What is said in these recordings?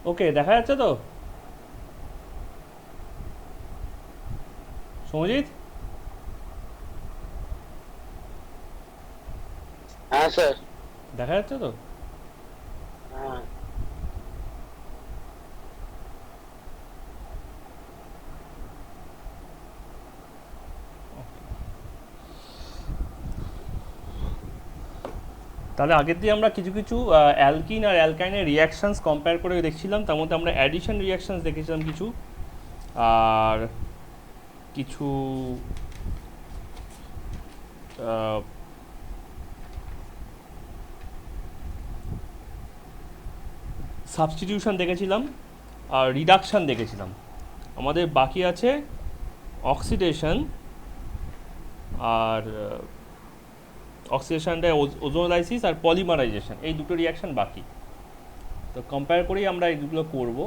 ওকে, দেখা যাচ্ছে তো সৌজিত? হ্যাঁ স্যার। দেখা যাচ্ছে তো? হ্যাঁ। তাহলে আগের দিয়ে আমরা কিছু কিছু অ্যালকিন আর অ্যালকাইনের রিয়াকশানস কম্পেয়ার করে দেখছিলাম, তার মধ্যে আমরা অ্যাডিশন রিয়াকশানস দেখেছিলাম কিছু, আর কিছু সাবস্টিটিউশন দেখেছিলাম, আর রিডাকশান দেখেছিলাম। আমাদের বাকি আছে অক্সিডেশন, আর অক্সিডেশনটা ওজোনালাইসিস আর পলিমারাইজেশন, এই দুটো রিয়াকশান বাকি। তো কম্পেয়ার করেই আমরা এইগুলো করব।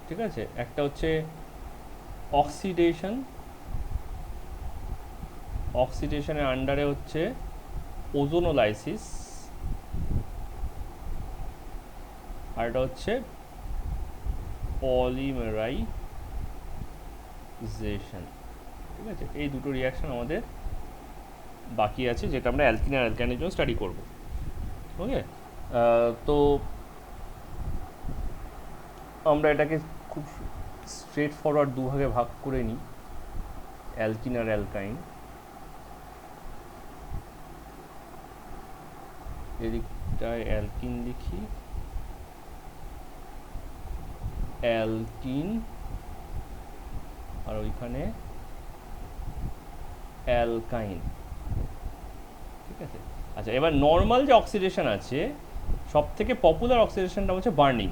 ঠিক আছে, একটা হচ্ছে অক্সিডেশন, অক্সিডেশনের আন্ডারে হচ্ছে ওজোনোলাইসিস, আর এটা হচ্ছে পলিমারাইজেশন। ঠিক আছে, এই দুটো রিয়াকশন আমাদের বাকি আছে, যেটা আমরা অ্যালকিন আর অ্যালকাইনের জন্য স্টাডি করব। ওকে, তো আমরা এটাকে খুব স্ট্রেট ফরওয়ার্ড দুভাগে ভাগ করে নিই, অ্যালকিন আর অ্যালকাইন। এদিকটায় অ্যালকিন লিখি, অ্যালকিন, আর ওইখানে অ্যালকাইন। ঠিক আছে, আচ্ছা এবার নর্মাল যে অক্সিডেশন আছে, সব থেকে পপুলার অক্সিডেশনটা হচ্ছে বার্নিং,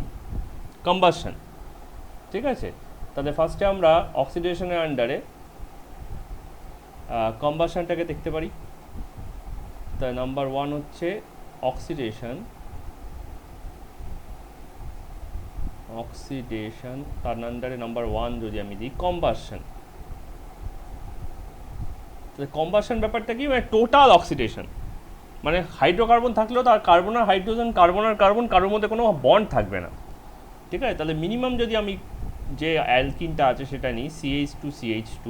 কম্বাসন। ঠিক আছে, তাহলে ফার্স্টে আমরা অক্সিডেশনের আন্ডারে কম্বাসনটাকে দেখতে পারি। তা নাম্বার ওয়ান হচ্ছে অক্সিডেশন, অক্সিডেশন তার আন্ডারে নাম্বার ওয়ান যদি আমি দিই কম্বাসন। তাহলে কম্বাসন ব্যাপারটা কি, মানে টোটাল অক্সিডেশন, মানে হাইড্রোকার্বন থাকলেও তার কার্বন আর হাইড্রোজেন, কার্বন আর কার্বন, কারোর মধ্যে কোনো বন্ড থাকবে না। ঠিক আছে, তাহলে মিনিমাম যদি আমি যে অ্যালকিনটা আছে সেটা নিই, CH2CH2,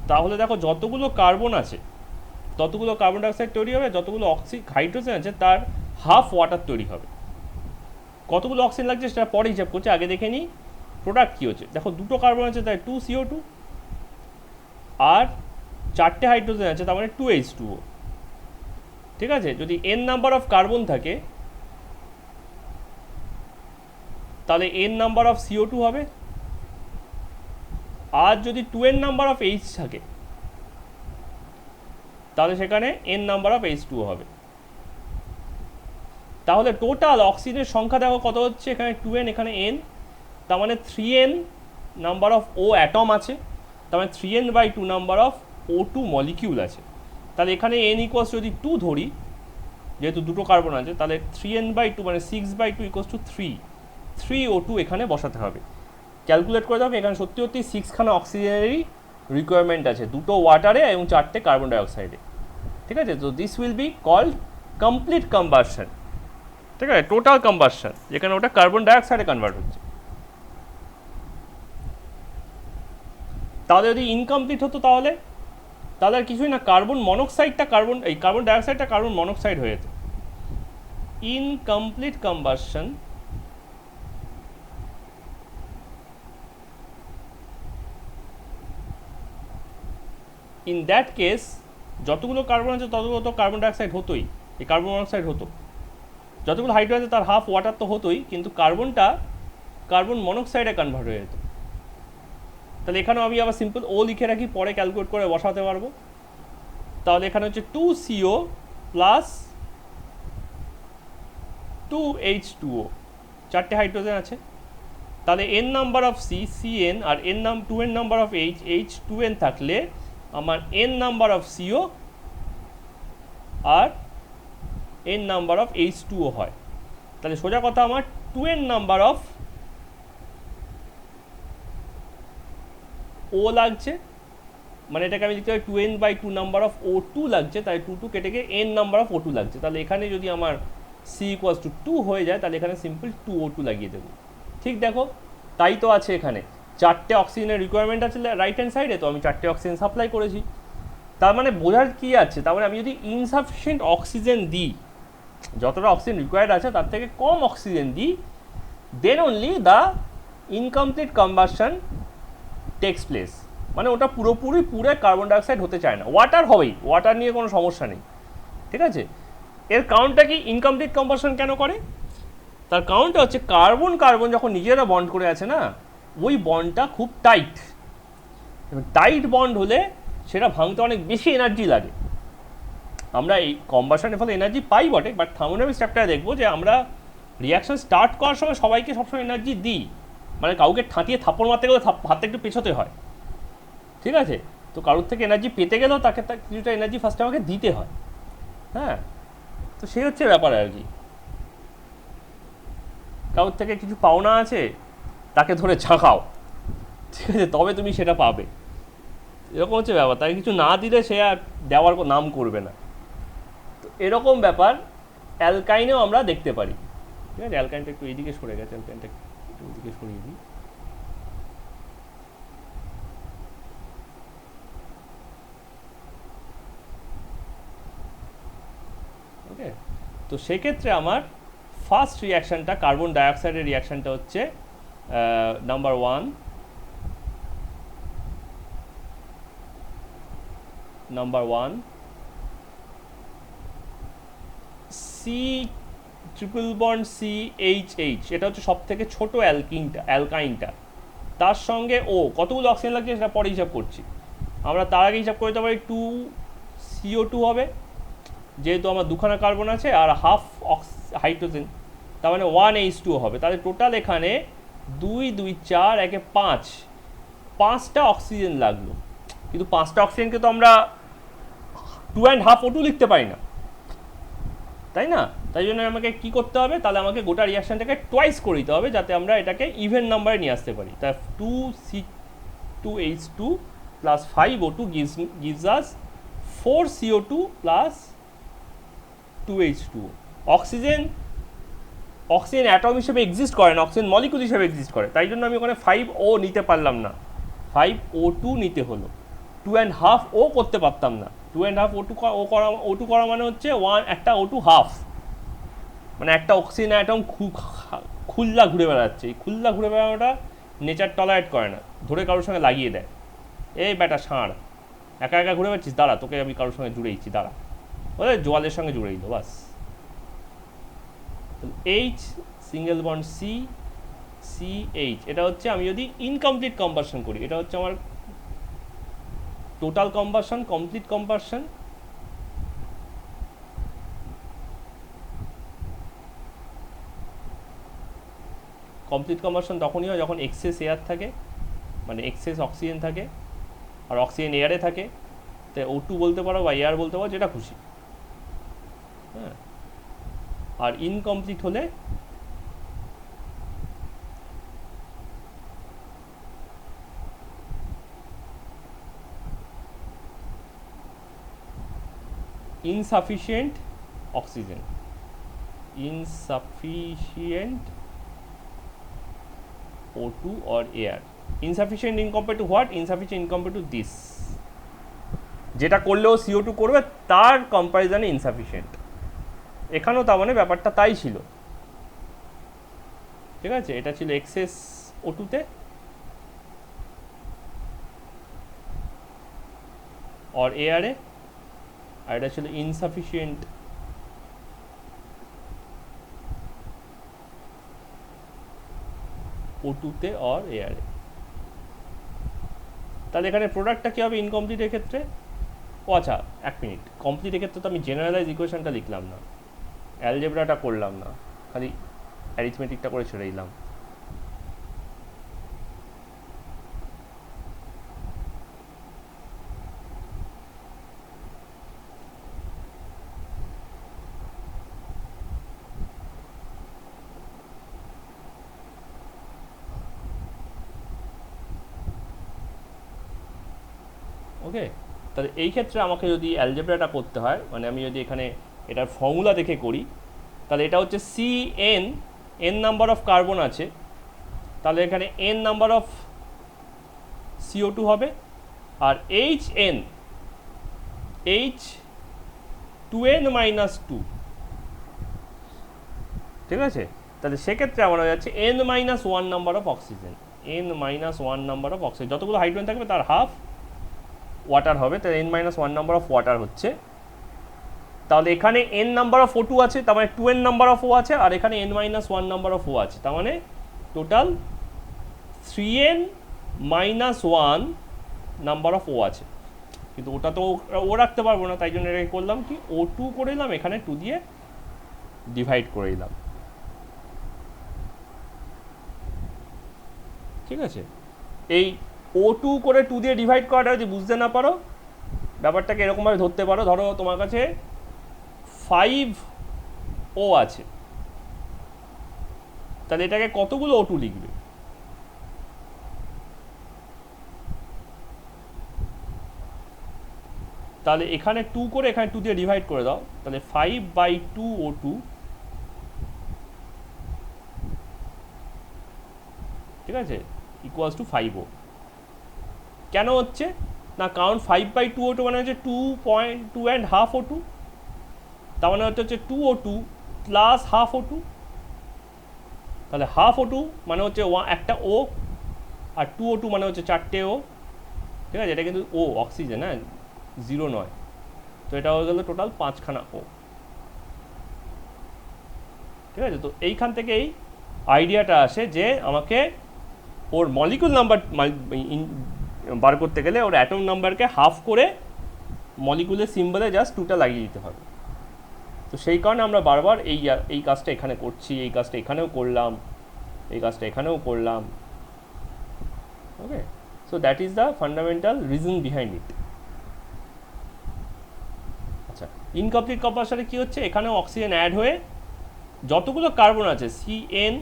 তাহলে দেখো যতগুলো কার্বন আছে ততগুলো কার্বন ডাইঅক্সাইড তৈরি হবে, যতগুলো হাইড্রোজেন আছে তার হাফ ওয়াটার তৈরি হবে। কতগুলো অক্সিজেন লাগছে সেটা পরে হিসাব করছে, আগে দেখে নিই প্রোডাক্ট কী হচ্ছে। দেখো দুটো কার্বন আছে তাই 2CO2, আর চারটে হাইড্রোজেন আছে তার মানে 2H2O। ঠিক আছে, যদি n নাম্বার অফ কার্বন থাকে তাহলে n নাম্বার অফ CO2 হবে, আর যদি 2n নাম্বার অফ H থাকে তাহলে সেখানে n নাম্বার অফ H2O হবে। তাহলে টোটাল অক্সিজেনের সংখ্যা দেখো কত হচ্ছে, এখানে 2n, এখানে n, তার মানে 3n number of O atom আছে, তার মানে 3n/2 number of O2 molecule আছে। তাহলে এখানে n ইকুয়ালস যদি 2 ধরি, যেহেতু দুটো কার্বন আছে, তাহলে 3n/2 মানে 6/2 ইকুয়ালস টু 3O2 এখানে বসাতে হবে। ক্যালকুলেট করে দেখো এখানে সত্যি সত্যি 6খানা অক্সিজেনেরই রিকোয়ারমেন্ট আছে, দুটো ওয়াটারে এবং চারটে কার্বন ডাইঅক্সাইডে। ঠিক আছে, তো this will be called complete combustion. ঠিক আছে, টোটাল কম্বাসন, যেখানে ওটা কার্বন ডাইঅক্সাইডে কনভার্ট হচ্ছে। তাহলে যদি ইনকমপ্লিট হতো তাহলে তাহলে আর কিছুই না, কার্বন মনোক্সাইডটা কার্বন ডাইঅক্সাইডটা কার্বন মনোক্সাইড হয়ে যেত। Incomplete combustion, in that case যতগুলো কার্বন আছে ততগুলো তো কার্বন ডাইঅক্সাইড হতোই, এই কার্বন মনোক্সাইড হতো। যতগুলো হাইড্রোজেন আছে তার হাফ ওয়াটার তো হতোই, কিন্তু কার্বনটা কার্বন মনোক্সাইডে কনভার্ট হয়ে যেত। তাহলে এখানেও আমি আবার সিম্পল ও লিখে রাখি, পরে ক্যালকুলেট করে বসাতে পারবো। তাহলে এখানে হচ্ছে 2CO প্লাস 2H2O, চারটে হাইড্রোজেন আছে। তাহলে n নাম্বার অফ CN, আর two n number of H2n থাকলে আমার n নাম্বার অফ CO আর n নাম্বার অফ H2O হয়। তাহলে সোজা কথা আমার 2n নাম্বার অফ ও লাগছে, মানে এটাকে আমি লিখতে পারি 2n/2 নাম্বার অফ O2 লাগছে, তাই 2 কেটে গিয়ে n নাম্বার অফ O2 লাগছে। তাহলে এখানে যদি আমার সি ইকুয়ালস টু 2 হয়ে যায়, তাহলে এখানে সিম্পল 2O2 লাগিয়ে দেবো। ঠিক দেখো, তাই তো আছে এখানে 4টে অক্সিজেনের রিকোয়ারমেন্ট আছে রাইট হ্যান্ড সাইডে, তো আমি 4টে অক্সিজেন সাপ্লাই করেছি। তার মানে বোঝার কী আছে, তার মানে আমি যদি ইনসাফিসিয়েন্ট অক্সিজেন দিই, যতটা অক্সিজেন রিকোয়ার্ড আছে তার থেকে কম অক্সিজেন দিই, then only the incomplete combustion takes place. মানে ওটা পুরো কার্বন ডাইঅক্সাইড হতে চায় না, ওয়াটার হবেই, ওয়াটার নিয়ে কোনো সমস্যা নেই। ঠিক আছে, এর কারণটা কি ইনকমপ্লিট কম্বাসন কেন করে? তার কারণটা হচ্ছে কার্বন কার্বন যখন নিজেরা বন্ড করে আছে না, ওই বন্ডটা খুব টাইট। টাইট বন্ড হলে সেটা ভাঙতে অনেক বেশি এনার্জি লাগে। আমরা এই কম্বাসনের ফলে এনার্জি পাই বটে, বাট থার্মোডাইনামিক্স চ্যাপ্টারে দেখবো যে আমরা রিয়াকশন স্টার্ট করার সময় সবাইকে সবসময় এনার্জি দিই, মানে কাউকে ঠাঁটিয়ে থাপ্পড় মারতে গেলে হাতটা একটু পেছোতে হয়। ঠিক আছে, তো কারোর থেকে এনার্জি পেতে গেলেও তাকে কিছুটা এনার্জি ফার্স্টে আমাকে দিতে হয়। হ্যাঁ, তো সেই হচ্ছে ব্যাপার আর কি। কারোর থেকে কিছু পাওনা আছে, তাকে ধরে ঝাঁকাও, ঠিক আছে, তবে তুমি সেটা পাবে। এরকম হচ্ছে ব্যাপার, তাকে কিছু না দিলে সে আর দেওয়ার নাম করবে না। তো এরকম ব্যাপার অ্যালকাইনেও আমরা দেখতে পারি। ঠিক আছে, অ্যালকাইনটা একটু এইদিকে সরে গেছে, অ্যালকাইনটা একটু ওইদিকে সরিয়ে দিই। ওকে, তো সেক্ষেত্রে আমার ফার্স্ট রিয়াকশানটা কার্বন ডাইঅক্সাইডের রিয়াকশানটা হচ্ছে number 1, C triple bond CHH, এটা হচ্ছে সব থেকে ছোটো অ্যালকাইনটা, তার সঙ্গে ও কতগুলো অক্সিজেন লাগছে সেটা পরে হিসাব করছি। আমরা তার আগে হিসাব করে দিতে পারি 2CO2 হবে, যেহেতু আমার দুখানা কার্বন আছে আর হাফ হাইড্রোজেন, তার মানে 1H2 হবে। তাহলে টোটাল এখানে 2 2 4 একে 5টা অক্সিজেন লাগলো। কিন্তু 5টা অক্সিজেনকে তো আমরা 2.5 O2 লিখতে পারি না, তাই না? তাই জন্য আমাকে কি করতে হবে, তাহলে আমাকে গোটা রিয়াকশানটাকে টোয়াইস করে দিতে হবে, যাতে আমরা এটাকে ইভেন নাম্বারে নিয়ে আসতে পারি। তাই 2H2 plus 5O2 gives us 4CO2 plus 2H2O। Oxygen atom হিসেবে এক্সিস্ট করে না, অক্সিজেন মলিকুল হিসেবে এক্সিস্ট করে, তাই জন্য আমি ওখানে 5O নিতে পারলাম না, 5O2 নিতে হলো। 2.5 O করতে পারতাম না, 2.5 O2 করা মানে হচ্ছে একটা O2 হাফ, মানে একটা অক্সিজেন অ্যাটম খুল্লা ঘুরে বেড়াচ্ছে। এই খুল্লা ঘুরে বেড়ানোটা নেচার টলারেট করে না, ধরে কারোর সঙ্গে লাগিয়ে দেয়, এই ব্যাটা ষাঁড় একা একা ঘুরে বেড়াচ্ছিস, দাঁড়া তোকে আমি কারোর সঙ্গে জুড়েইছি, দাঁড়া, ওদের জোয়ালের সঙ্গে জুড়ে দিল বাস। H সিঙ্গেল বন্ড CH, এটা হচ্ছে আমি যদি ইনকমপ্লিট কম্বাসন করি, এটা হচ্ছে আমার total combustion, complete combustion. Complete combustion তখনই হয় যখন এক্সেস এয়ার থাকে, মানে এক্সেস অক্সিজেন থাকে, আর অক্সিজেন এয়ারে থাকে, তাই O2 বলতে পারো বা এয়ার বলতে পারো, যেটা খুশি। হ্যাঁ, আর ইনকমপ্লিট হলে insufficient oxygen, insufficient O2 or air. Insufficient in compared to what? Insufficient in compared to this. যেটা করলেও CO2 করবে তার কম্পারিজনে ইনসাফিসিয়েন্ট। এখানেও তার মানে ব্যাপারটা তাই ছিল। ঠিক আছে, এটা ছিল এক্সেস O2-তে, और এয়ারে, আর এটা ছিল ইনসাফিসিয়েন্ট O2-তে और এয়ারে। তাহলে এখানে প্রোডাক্টটা কী হবে ইনকমপ্লিটের ক্ষেত্রে? ও আচ্ছা, এক মিনিট, কমপ্লিটের ক্ষেত্রে তো আমি জেনারেলাইজ ইকুয়েশনটা লিখলাম না, অ্যালজেব্রাটা করলাম না, খালি অ্যারিথমেটিকটা করে ছেড়ে দিলাম। ওকে, তাহলে এই ক্ষেত্রে আমাকে যদি অ্যালজেব্রাটা করতে হয়, মানে আমি যদি এখানে এটার ফর্মুলা দেখে করি, তাহলে এটা হচ্ছে C N, N number of carbon আছে, তাহলে এখানে এন নাম্বার অফ CO2 হবে, আর H N, H 2n minus 2, ঠিক আছে। তাহলে সেক্ষেত্রে আমার হয়ে যাচ্ছে n minus 1 number of oxygen, n minus 1 number of oxygen, যতগুলো হাইড্রোজেন থাকবে তার হাফ ওয়াটার হবে, তাহলে n minus 1 number of water হচ্ছে। তাহলে এখানে n নাম্বার অফ O2 আছে, তার মানে 2n নাম্বার অফ O আছে, আর এখানে n minus 1 number of O আছে, তার মানে total 3n minus 1 number of O আছে। কিন্তু ওটা তো ও রাখতে পারবো না, তাই জন্য এটাকে করলাম কি O2 করে দিলাম, এখানে 2 দিয়ে ডিভাইড করে দিলাম, ঠিক আছে। এই O2 করে 2 দিয়ে ডিভাইড করাটা যদি বুঝতে না পারো, ব্যাপারটাকে এরকমভাবে ধরতে পারো, ধরো তোমার কাছে 5O আছে, তাহলে এটাকে কতগুলো O2 লিখবে? তাহলে এখানে 2 করে এখানে 2 দিয়ে ডিভাইড করে দাও, তাহলে 5/2 O2 ঠিক আছে ইকুয়ালস টু 5O। কেন হচ্ছে না, কারণ 5/2 O2 মানে হচ্ছে 2.2.5 O2, তার মানে হচ্ছে 2O2 প্লাস হাফ O2, তাহলে হাফ O2 মানে হচ্ছে একটা O, আর 2O2 মানে হচ্ছে 4টে O, ঠিক আছে। এটা কিন্তু O অক্সিজেন, হ্যাঁ, 0 নয়, তো এটা হয়ে গেল টোটাল 5খানা O, ঠিক আছে। তো এইখান থেকে এই আইডিয়াটা আসে যে আমাকে ওর মলিকুল নাম্বার বার করতে গেলে ওর অ্যাটম নাম্বারকে হাফ করে মলিকুলের সিম্বলে জাস্ট 2টা লাগিয়ে দিতে হবে। তো সেই কারণে আমরা বারবার এই কাজটা এখানে করছি, এই কাজটা এখানেও করলাম, এই কাজটা এখানেও করলাম, okay. So that is the fundamental reason behind it. আচ্ছা, ইনকমপ্লিট কম্বাসনে কী হচ্ছে, এখানেও অক্সিজেন অ্যাড হয়ে যতগুলো কার্বন আছে CN,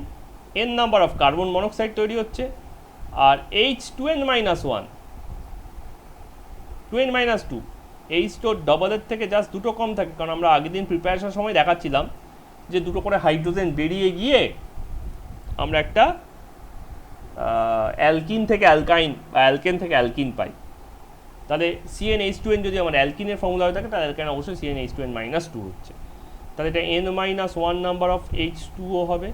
N number of carbon monoxide তৈরি হচ্ছে, আর H2n minus 1, 2n minus 2, H তো ডবলের থেকে জাস্ট দুটো কম থাকে, কারণ আমরা আগের দিন প্রিপারেশনের সময় দেখাচ্ছিলাম যে দুটো করে হাইড্রোজেন বেরিয়ে গিয়ে আমরা একটা অ্যালকিন থেকে অ্যালকাইন বা অ্যালকেন থেকে অ্যালকিন পাই। তাহলে CnH2n যদি আমার অ্যালকিনের ফর্মুলা হয়ে থাকে, তাহলে অ্যালকাইন অবশ্যই CnH2n মাইনাস 2 হচ্ছে, তাহলে এটা n minus 1 number of H2O হবে।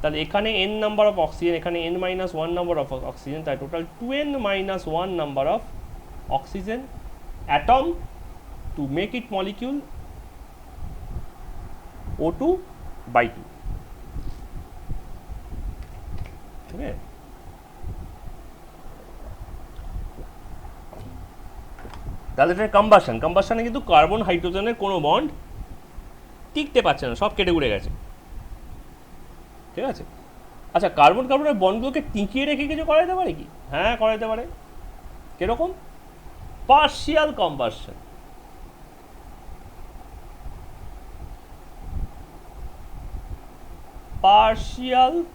তাহলে এখানে n নাম্বার অফ অক্সিজেন, এখানে n minus 1 number of oxygen, তাই total 2n minus 1 number of oxygen atom to make it molecule O2/2, ঠিক আছে। তাহলে এটা কম্বাসনে কিন্তু কার্বন হাইড্রোজেনের কোনো বন্ড টিকতে পারছে না, সব কেটে উড়ে গেছে, ঠিক আছে। আচ্ছা, কার্বন কার্বনের বন্ডগুলোকে টিকিয়ে রেখে কিছু করা যেতে পারে কি? হ্যাঁ, করা যেতে পারে। কিরকম? Partial combustion. partial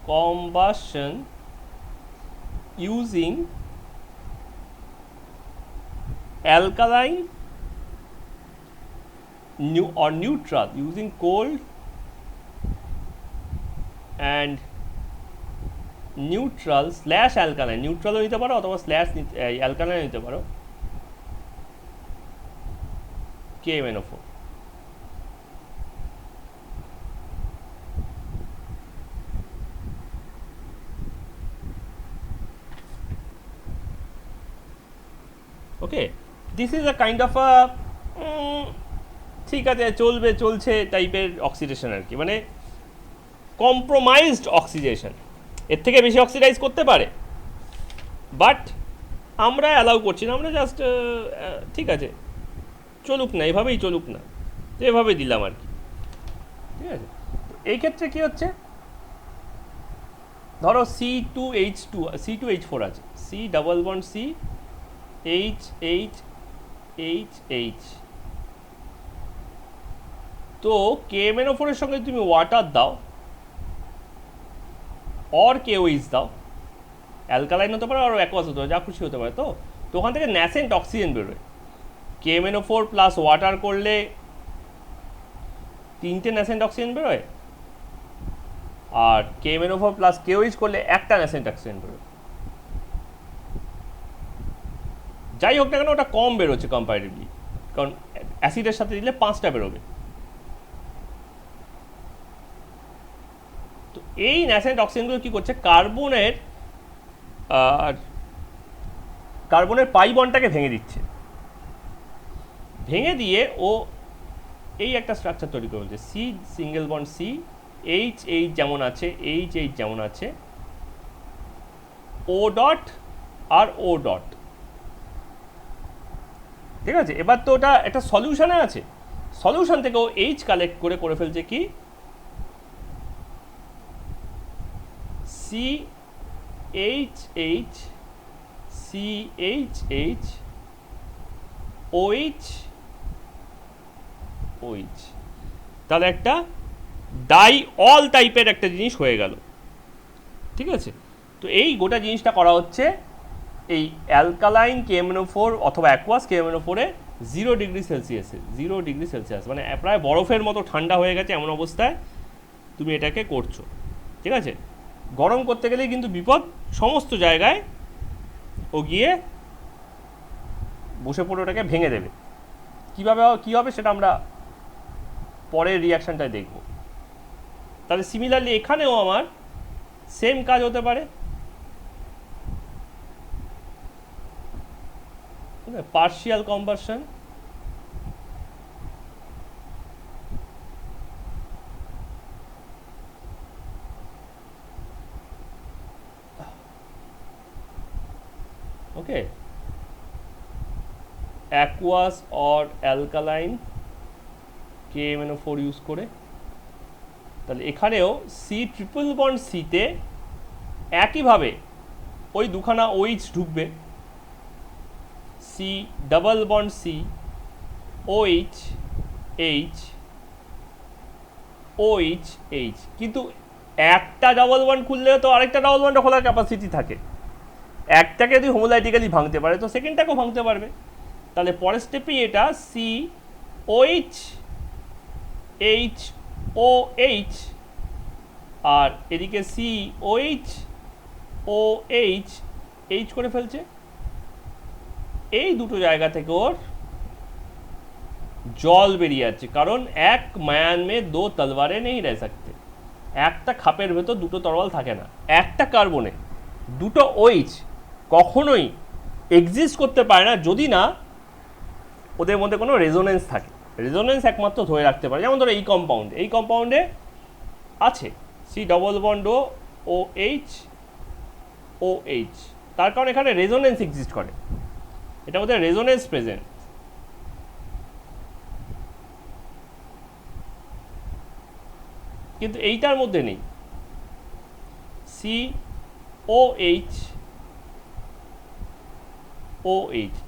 combustion using alkaline or neutral, using cold and neutral slash alkaline, neutral নিতে পারো অথবা স্ল্যাশ অ্যালকালাইন নিতে পারো, KMnO4। Okay, this is a kind of a ঠিক আছে চলছে টাইপের অক্সিডেশন আর কি, মানে কম্প্রোমাইজড অক্সিডেশন। এর থেকে বেশি অক্সিডাইজ করতে পারে, বাট আমরা অ্যালাউ করছি না, আমরা জাস্ট ঠিক আছে চলুক না, এভাবেই চলুক না, তো এভাবে দিলাম আর কি, ঠিক আছে। এই ক্ষেত্রে কী হচ্ছে, ধরো C2H4 আছে, C double bond C H তো KMnO4 এর সঙ্গে তুমি ওয়াটার দাও অর KOH দাও, অ্যালকালাইন হতে পারে আর অ্যাকোয়াস হতে পারে, যা খুশি হতে পারে, তো ওখান থেকে ন্যাসেন্ট অক্সিজেন বেরোয়। KMnO4 প্লাস ওয়াটার করলে 3টে ন্যাসেন্ট অক্সিজেন বেরোয়, আর KMnO4 প্লাস KOH করলে একটা ন্যাসেন্ট অক্সিজেন বেরোয়। যাই হোক না কেন ওটা কম বেরোচ্ছে কম্পারেটিভলি, কারণ অ্যাসিডের সাথে দিলে 5টা বেরোবে। তো এই ন্যাসেন্ট অক্সিজেনগুলো কী করছে, কার্বনের পাই বন্ডটাকে ভেঙে দিচ্ছে, ভেঙে দিয়ে ও এই একটা স্ট্রাকচার তৈরি করে বলছে C single bond C, H যেমন আছে, এইচ যেমন আছে, ও ডট আর ও ডট। ঠিক আছে, এবার তো ওটা একটা সলিউশনে আছে, সলিউশন থেকে ও এইচ কালেক্ট করে ফেলছে কি C H CH OH OH, তাহলে একটা ডাই অল টাইপের একটা জিনিস হয়ে গেল। ঠিক আছে, তো এই গোটা জিনিসটা করা হচ্ছে এই অ্যালকালাইন KMnO4 অথবা অ্যাকোয়াস KMnO4 এ 0 ডিগ্রি সেলসিয়াসে, 0 ডিগ্রি সেলসিয়াস মানে প্রায় বরফের মতো ঠান্ডা হয়ে গেছে, এমন অবস্থায় তুমি এটাকে করছো। ঠিক আছে, গরম করতে গেলেই কিন্তু বিপদ, সমস্ত জায়গায় ও গিয়ে বসে পড়ে ওটাকে ভেঙে দেবে। কী হবে সেটা আমরা পরের রিয়াকশানটায় দেখব। তাহলে সিমিলারলি এখানেও আমার সেম কাজ হতে পারে, partial conversion. Okay, aqueous or alkaline KMnO4 use করে, তাহলে এখানেও সি ট্রিপল বন্ড সিতে একইভাবে ওই দুখানা OH ঢুকবে, C double bond C OH OH, কিন্তু একটা ডাবল বন্ড খুললেও তো আরেকটা ডাবল বন্ড খোলার ক্যাপাসিটি থাকে, একটাকে যদি হোমোলাইটিক্যালি ভাঙতে পারে তো সেকেন্ডটাকেও ভাঙতে পারবে। তাহলে পরের স্টেপেই এটা COH HOH আর এদিকে COH OH করে ফেলছে। এই দুটো জায়গা থেকে ওর জল বেরিয়ে যাচ্ছে, কারণ এক ম্যান মে দো তলওয়ারে নেই রহ সকতে, একটা খাপের ভেতর দুটো তরোয়াল থাকে না। একটা কার্বনে দুটো OH কখনোই এক্সিস্ট করতে পারে না যদি না ওদের মধ্যে কোনো রেজোনেন্স থাকে। রেজোনেন্স একমাত্র ধরে রাখতে পারে, যেমন ধরো এই কম্পাউন্ডে আছে সি ডবল বন্ড OH, তার কারণ এখানে রেজোনেন্স এক্সিস্ট করে, এটার মধ্যে রেজোনেন্স প্রেজেন্ট। কিন্তু এইটার মধ্যে নেই, COH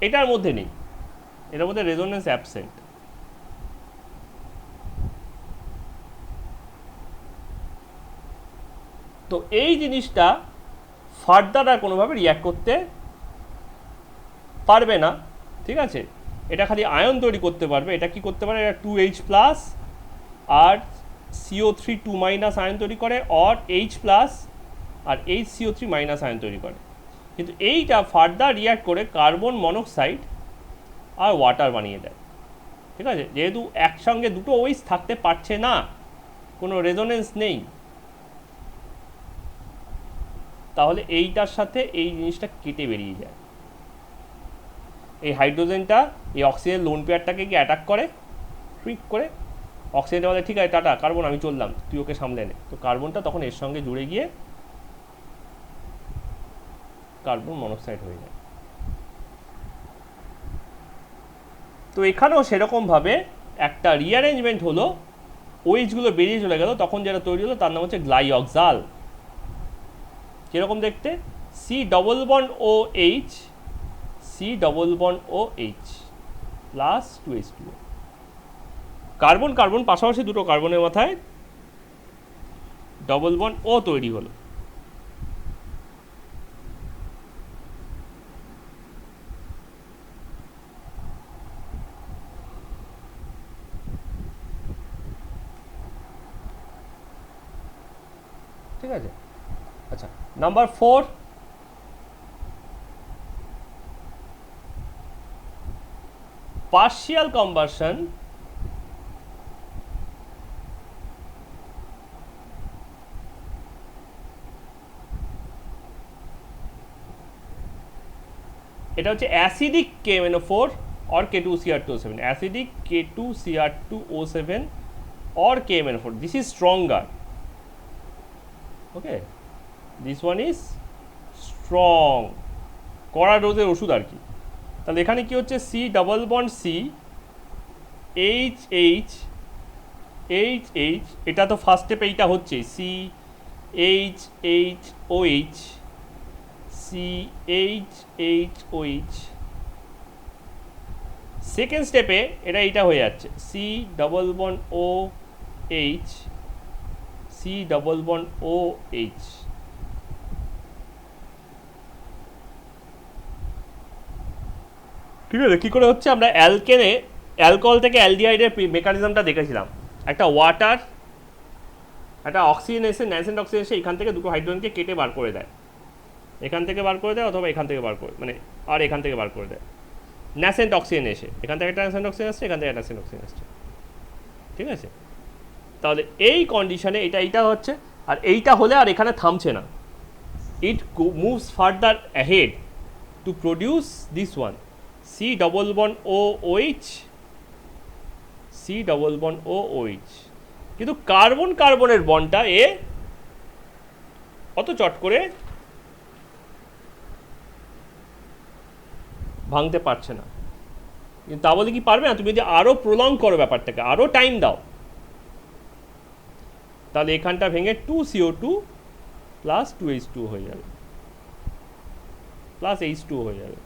এটার মধ্যে নেই, এটার মধ্যে রেজোনেন্স অ্যাবসেন্ট। তো এই জিনিসটা ফার্দার আর কোনোভাবে রিয়্যাক্ট করতে পারবে না। ঠিক আছে, এটা খালি আয়ন তৈরি করতে পারবে। এটা কি করতে পারে, এটা 2H প্লাস আর CO3 2- আয়ন তৈরি করে, অর H প্লাস আর HCO3 মাইনাস আয়ন তৈরি করে। কিন্তু এইটা ফার্দার রিয়্যাক্ট করে কার্বন মনোক্সাইড আর ওয়াটার বানিয়ে দেয়। ঠিক আছে, যেহেতু একসঙ্গে দুটো OH থাকতে পারছে না, কোনো রেজোনেন্স নেই, তাহলে এইটার সাথে এই জিনিসটা কেটে বেরিয়ে যায়। এই হাইড্রোজেনটা এই অক্সিজেন লোন পেয়ারটাকে কি অ্যাটাক করে, টুইক করে অক্সিজেনটা বলে ঠিক আছে টাটা কার্বন আমি চললাম, তুই ওকে সামলে নে। তো কার্বনটা তখন এর সঙ্গে জুড়ে গিয়ে কার্বন মনোক্সাইড হয়ে যায়। তো এখানেও সেরকমভাবে একটা রিঅ্যারেঞ্জমেন্ট হলো, ওইচগুলো বেরিয়ে চলে গেল, তখন যেটা তৈরি হলো তার নাম হচ্ছে গ্লাইঅক্সাল। কীরকম দেখতে, C double bond OH plus 2H2O, carbon carbon পাশাপাশি দুটো কার্বনের মাথায় ডবল বন্ড ও তৈরি হলো। ঠিক আছে। আচ্ছা, নাম্বার 4, partial conversion এটা হচ্ছে acidic KMnO4 or K2Cr2O7, acidic K2Cr2O7 or KMnO4. This is stronger. Okay, this one is strong, কড়া ডোজের ওষুধ আর কি। তাহলে এখানে কি হচ্ছে, C double bond C H H H H, এটা তো ফার্স্ট স্টেপ এইটা হচ্ছে C H H OH C H H OH। Second স্টেপে এটা এইটা হয়ে যাচ্ছে C double bond OH C double bond OH। ঠিক আছে, কী করে হচ্ছে, আমরা অ্যালকেনে অ্যালকোহল থেকে অ্যালডিহাইডের মেকানিজমটা দেখেছিলাম। একটা ওয়াটার, একটা অক্সিজেন এসে, ন্যাসেন্ট অক্সিজেন এসে এখান থেকে দুটো হাইড্রোজেনকে কেটে বার করে দেয়, এখান থেকে বার করে দেয় অথবা এখান থেকে বার করে, মানে আর এখান থেকে বার করে দেয় ন্যাসেন্ট অক্সিজেন এসে, এখান থেকে একটা ন্যাসেন্ট অক্সিজেন আসছে, এখান থেকে একটা ন্যাসেন্ট অক্সিজেন আসছে। ঠিক আছে, তাহলে এই কন্ডিশনে এইটা হচ্ছে, আর এইটা হলে আর এখানে থামছে না, it moves further ahead to produce this one C double bond OH C double bond OH। কিন্তু কার্বন কার্বনের বন্ডটা অত চট করে ভাঙতে পারছে না। কিন্তু তা বলে কি পারবে না, তুমি যদি আরও প্রলং করো ব্যাপারটাকে, আরও টাইম দাও, তাহলে এখানটা ভেঙে 2CO2 প্লাস 2H2 হয়ে যাবে, প্লাস H2 হয়ে যাবে।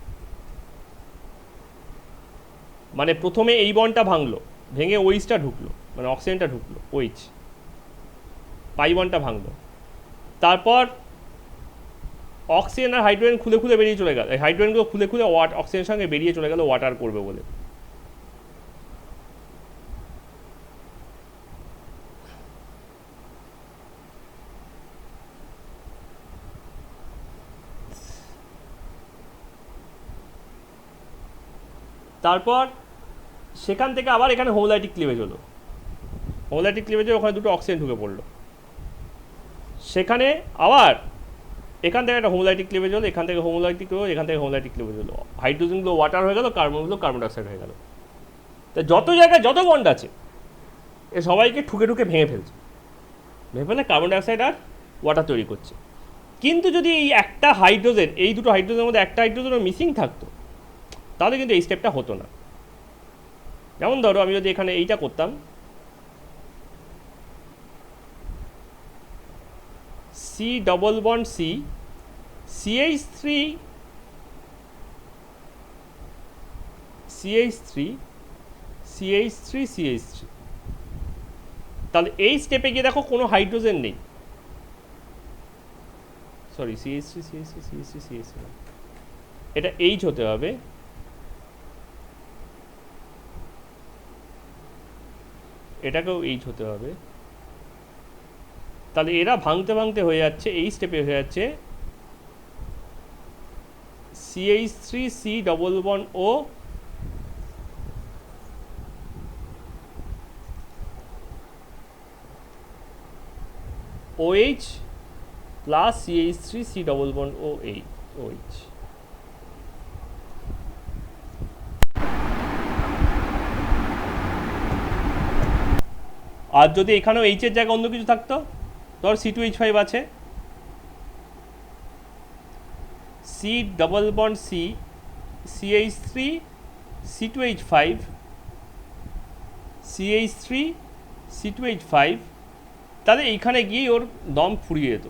মানে প্রথমে এই বন্ডটা ভাঙলো, ভেঙে ওইচটা ঢুকলো, মানে অক্সিজেনটা ঢুকলো, ওইচ পাই বন্ডটা ভাঙলো, তারপর অক্সিজেন আর হাইড্রোজেন খুলে খুলে বেরিয়ে চলে গেল, এই হাইড্রোজেনগুলো খুলে খুলে অক্সিজেনের সঙ্গে বেরিয়ে চলে গেল ওয়াটার করবে বলে। তারপর সেখান থেকে আবার এখানে হোমোলাইটিক ক্লিভেজ হলো, হোমোলাইটিক ক্লিভেজে ওখানে দুটো অক্সিজেন ঢুকে পড়লো, সেখানে আবার এখান থেকে একটা হোমোলাইটিক ক্লিভেজ হলো, এখান থেকে হোমোলাইটিক ক্লিভেজ, এখান থেকে হোমোলাইটিক ক্লিভেজ হলো, হাইড্রোজেনগুলো ওয়াটার হয়ে গেল, কার্বনগুলো কার্বন ডাইঅক্সাইড হয়ে গেল। তা যত জায়গায় যত বন্ড আছে এ সবাইকে ঠুকে ঠুকে ভেঙে ফেলছে, ভেঙে ফেলে কার্বন ডাইঅক্সাইড আর ওয়াটার তৈরি করছে। কিন্তু যদি এই একটা হাইড্রোজেন, এই দুটো হাইড্রোজেনের মধ্যে একটা হাইড্রোজেনও মিসিং থাকতো, তাহলে কিন্তু এই স্টেপটা হতো না। যেমন ধরো আমি যদি এখানে এইটা করতাম, C double bond C CH3 CH3 CH3 CH3, তাহলে এই স্টেপে গিয়ে দেখো কোনো হাইড্রোজেন নেই, sorry CH3 CH3 CH3 CH3, এটা H হতে হবে, এটাকেও H হতে হবে। তাহলে এরা ভাঙতে ভাঙতে হয়ে যাচ্ছে, এই স্টেপে হয়ে যাচ্ছে CH3 C double bond O OH plus CH3 C double bond OH। আর যদি এখানেও এইচের জায়গায় অন্য কিছু থাকতো, ধর C2H5 আছে, C double bond C CH3 C2H5 CH3 C2H5, তাহলে এইখানে গিয়ে ওর দম ফুরিয়ে যেত,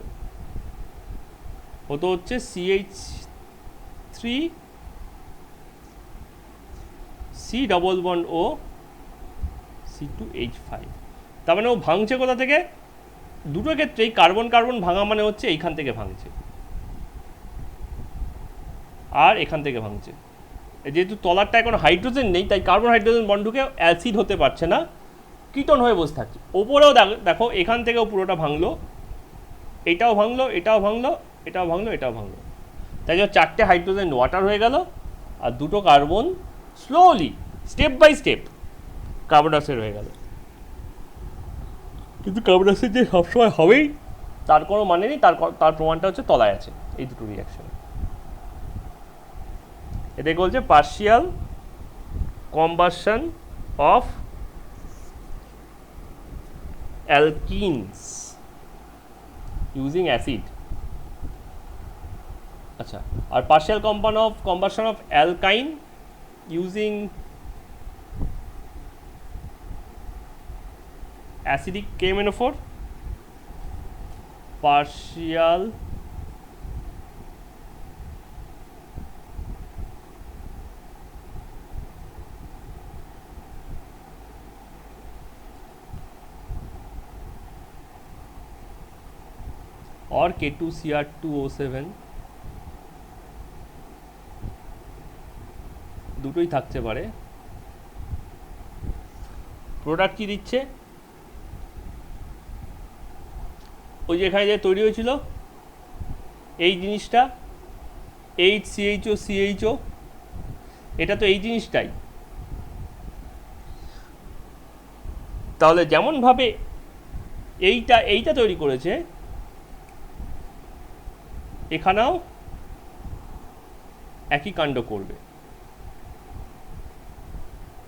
হতো হচ্ছে CH3 C double bond O C2H5। তার মানে ও ভাঙছে কোথা থেকে, দুটো ক্ষেত্রেই কার্বন কার্বন ভাঙা মানে হচ্ছে এইখান থেকে ভাঙছে আর এখান থেকে ভাঙছে। যেহেতু তলারটা এখন হাইড্রোজেন নেই, তাই কার্বন হাইড্রোজেন বন্ড ঢুকে অ্যাসিড হতে পারছে না, কিটোন হয়ে বসে থাকছে। ওপরেও দেখো এখান থেকেও পুরোটা ভাঙলো, এটাও ভাঙলো, এটাও ভাঙলো, এটাও ভাঙলো, এটাও ভাঙলো। তাই জন্য 4টে হাইড্রোজেন ওয়াটার হয়ে গেল, আর 2টো carbon slowly step by step carbon dioxide হয়ে গেল। কিন্তু কার্বন ডাইঅক্সাইড যে সবসময় হবেই তার কোনো মানে নেই, তার প্রমাণটা হচ্ছে তলায় আছে এই দুটো রিয়াকশনে। এটাকে বলছে partial combustion of alkenes using acid. আচ্ছা, আর partial combustion of alkyne using acidic KMnO4, partial or K2Cr2O7 দুটোই থাকতে পারে। প্রোডাক্ট কি দিচ্ছে? ওই যে এখানে যে তৈরি হয়েছিল এই জিনিসটা HCHO এটা তো এই জিনিসটাই। তাহলে যেমনভাবে এইটা তৈরি করেছে, এখানেও একই কাণ্ড করবে।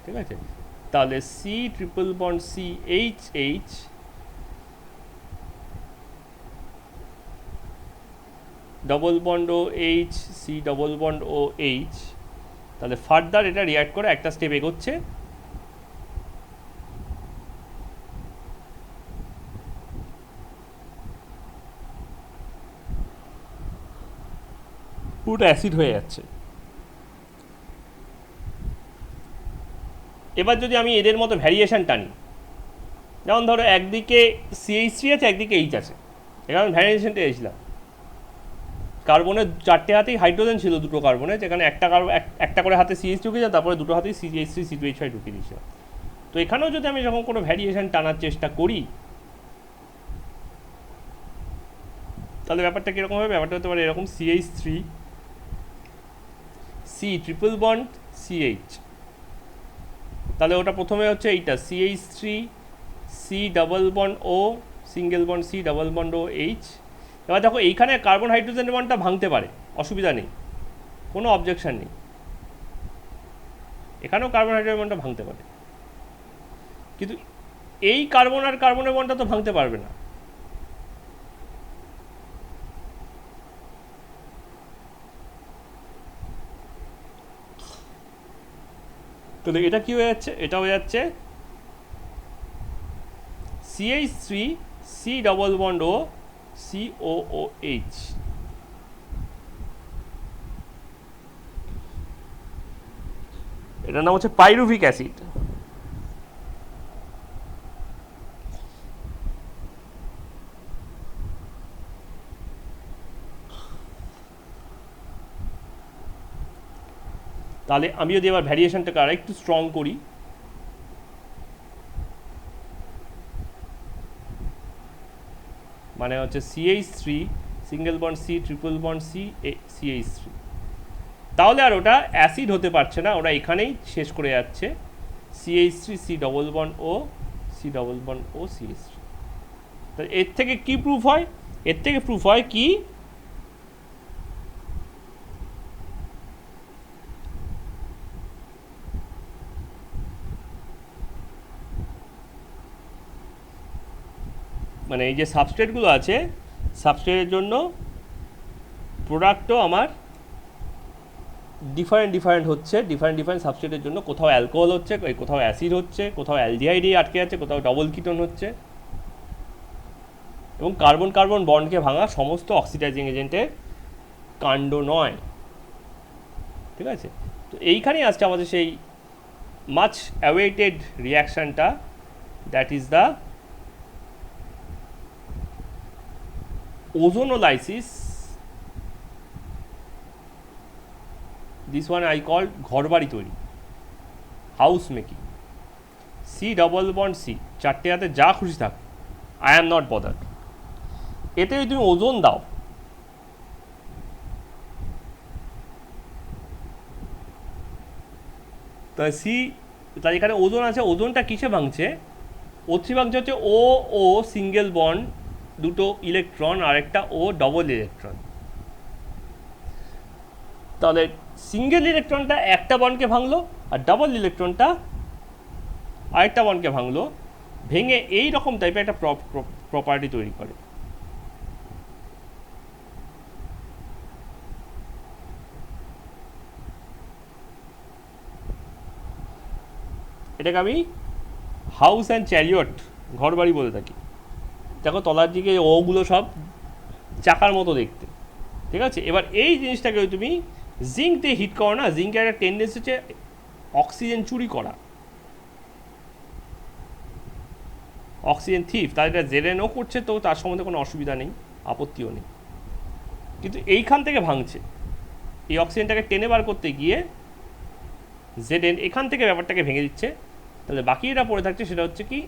ঠিক আছে, তাহলে C triple bond CHH double bond OH C double bond OH, তাহলে ফার্দার এটা রিঅ্যাক্ট করে একটা স্টেপ এগোচ্ছে। পুরোটা অ্যাসিড হয়ে যাচ্ছে। এবার যদি আমি এদের মতো ভ্যারিয়েশন টানি, যেমন ধরো একদিকে CH3 আছে, একদিকে H আছে, এখানে ভ্যারিয়েশনটা এসেছিলাম। কার্বনের 4টে হাতেই হাইড্রোজেন ছিল, 2টো কার্বনে, যেখানে একটা করে হাতে CH ঢুকে যায়, তারপরে 2টো হাতেই CH3 ঢুকিয়ে দিয়েছিলাম। তো এখানেও যদি আমি যখন কোনো ভ্যারিয়েশন টানার চেষ্টা করি, তাহলে ব্যাপারটা কীরকম হবে? ব্যাপারটা হতে পারে এরকম, CH3 C triple bond CH, তাহলে ওটা প্রথমে হচ্ছে এইটা CH3 C double bond O single bond C double bond OH। এবার দেখো এইখানে কার্বন হাইড্রোজেনের বন্ডটা ভাঙতে পারে, অসুবিধা নেই, কোনো অবজেকশন নেই। এখানেও কার্বন হাইড্রোজেন বন্ডটা ভাঙতে পারে, কিন্তু এই কার্বন আর কার্বনের বন্ডটা তো ভাঙতে পারবে না। তাহলে এটা কি হয়ে যাচ্ছে? এটা হয়ে যাচ্ছে CH3 C double bond O COOH। এটার নাম হচ্ছে পাইরুভিক অ্যাসিড। তাহলে আমি যদি এবার ভ্যারিয়েশনটাকে আর একটু স্ট্রং করি, মানে হচ্ছে CH3 single bond C triple bond CH3, তাহলে আর ওটা অ্যাসিড হতে পারছে না, ওটা এখানেই শেষ করে যাচ্ছে, CH3 C double bond O C double bond O CH3। তো এর থেকে কি প্রুফ হয়? এর থেকে প্রুফ হয় কি, মানে এই যে সাবস্ট্রেটগুলো আছে, সাবস্ট্রেটের জন্য প্রোডাক্টও আমার ডিফারেন্ট হচ্ছে, ডিফারেন্ট সাবস্ট্রেটের জন্য কোথাও অ্যালকোহল হচ্ছে, কোথাও অ্যাসিড হচ্ছে, কোথাও অ্যালডিহাইডে আটকে আছে, কোথাও ডবল কিটোন হচ্ছে। এবং কার্বন কার্বন বন্ডকে ভাঙা সমস্ত অক্সিডাইজিং এজেন্টের কাণ্ড নয়। ঠিক আছে, তো এইখানেই আসছে আমাদের সেই মাচ অ্যাওয়েটেড রিয়াকশানটা, that is the ozonolysis. This one I call ঘরবাড়ি তৈরি, house making. C double bond C, 4টে হাতে যা খুশি থাক, আই অ্যাম নট বদার্ড। এতে যদি তুমি ওজোন দাও, তাহলে তাহলে এখানে ওজোন আছে, ওজোনটা কিসে ভাঙছে? O3 ভাঙছে হচ্ছে ও ও সিঙ্গেল বন্ড দুটো ইলেকট্রন আর একটা ও ডবল ইলেকট্রন। তাহলে সিঙ্গেল ইলেকট্রনটা একটা বন্ডকে ভাঙলো আর ডাবল ইলেকট্রনটা আরেকটা বন্ডকে ভাঙলো, ভেঙে এই রকম টাইপের একটা প্রপার্টি তৈরি করে। এটাকে আমি হাউস অ্যান্ড চ্যারিয়ট, ঘর বাড়ি বলে থাকি। দেখো তলার দিকে ওগুলো সব চাকার মতো দেখতে, ঠিক আছে? এবার এই জিনিসটাকে তুমি জিঙ্ক দিয়ে হিট করো না, জিঙ্কের একটা টেন্ডেন্সি হচ্ছে অক্সিজেন চুরি করা, অক্সিজেন থিফ। তার এটা জেডএনও করছে, তো তার সম্বন্ধে কোনো অসুবিধা নেই, আপত্তিও নেই। কিন্তু এইখান থেকে ভাঙছে, এই অক্সিজেনটাকে টেনে বার করতে গিয়ে জেডএন এখান থেকে ব্যাপারটাকে ভেঙে দিচ্ছে। তাহলে বাকি এটা পড়ে থাকছে সেটা হচ্ছে কি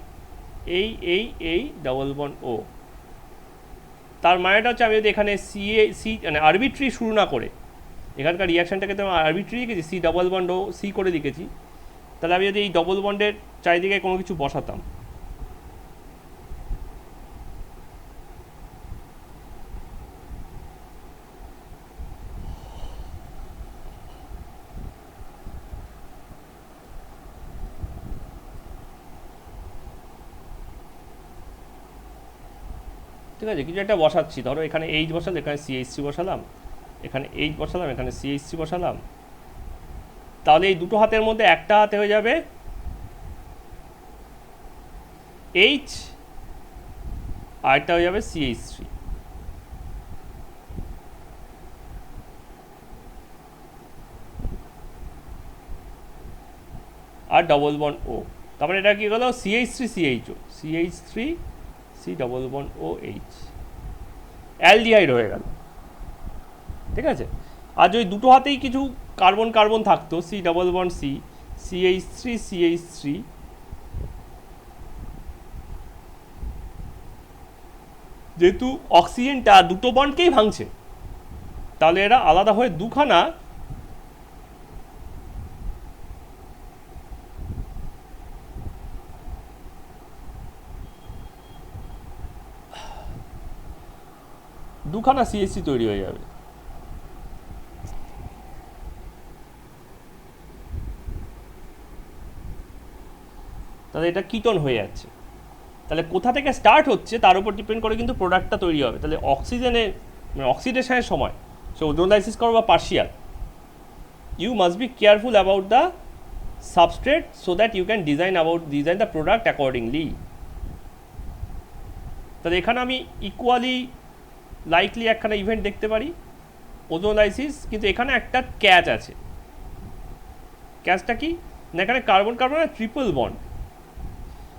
এই ডবল বন্ড ও। তার মানেটা হচ্ছে আমি যদি এখানে সি মানে আরবিট্রি শুরু না করে, এখানকার রিয়াকশানটাকে তো আমি আরবিট্রি লিখেছি, সি ডবল বন্ড ও সি করে লিখেছি, তাহলে আমি যদি এই ডবল বন্ডের চারিদিকে কোনো কিছু বসাতাম, ঠিক আছে? কিছু একটা বসাচ্ছি, ধরো এখানে এইচ বসালাম, এখানে সিএইচ3 বসালাম, এখানে এইচ বসালাম, এখানে সিএইচ3 বসালাম, তাহলে এই দুটো হাতের মধ্যে একটা হাতে হয়ে যাবে এইচ আর একটা হয়ে যাবে সিএইচ3। আর ডবল বন্ড ও, তারপরে এটা কি হলো সিএইচ3 CHO, সিএইচ3 C double bond O H, aldehyde হয়ে গেল, ঠিক আছে? আর যদি দুটো হাতেই কিছু কার্বন কার্বন থাকতো, সি ডবল বন্ড সি, সিএইচ3 সিএইচ3, যেহেতু অক্সিজেনটা দুটো বন্ডকেই ভাঙছে, তাহলে এরা আলাদা হয়ে দুখানা সিএসসি তৈরি হয়ে যাবে। তাহলে এটা কিটোন হয়ে যাচ্ছে। তাহলে কোথা থেকে স্টার্ট হচ্ছে তার উপর ডিপেন্ড করে কিন্তু প্রোডাক্টটা তৈরি হবে। তাহলে অক্সিজেনের মানে অক্সিডেশনের সময়, সে ওজোনালাইসিস করো বা partial, you must be careful about the substrate so that you can design the product accordingly. তাহলে এখানে আমি ইকুয়ালি লাইকলি একখানা ইভেন্ট দেখতে পারি, ওজোনালাইসিস, কিন্তু এখানে একটা ক্যাচ আছে। ক্যাচটা কি না, এখানে কার্বন কার্বনের ট্রিপল বন্ড,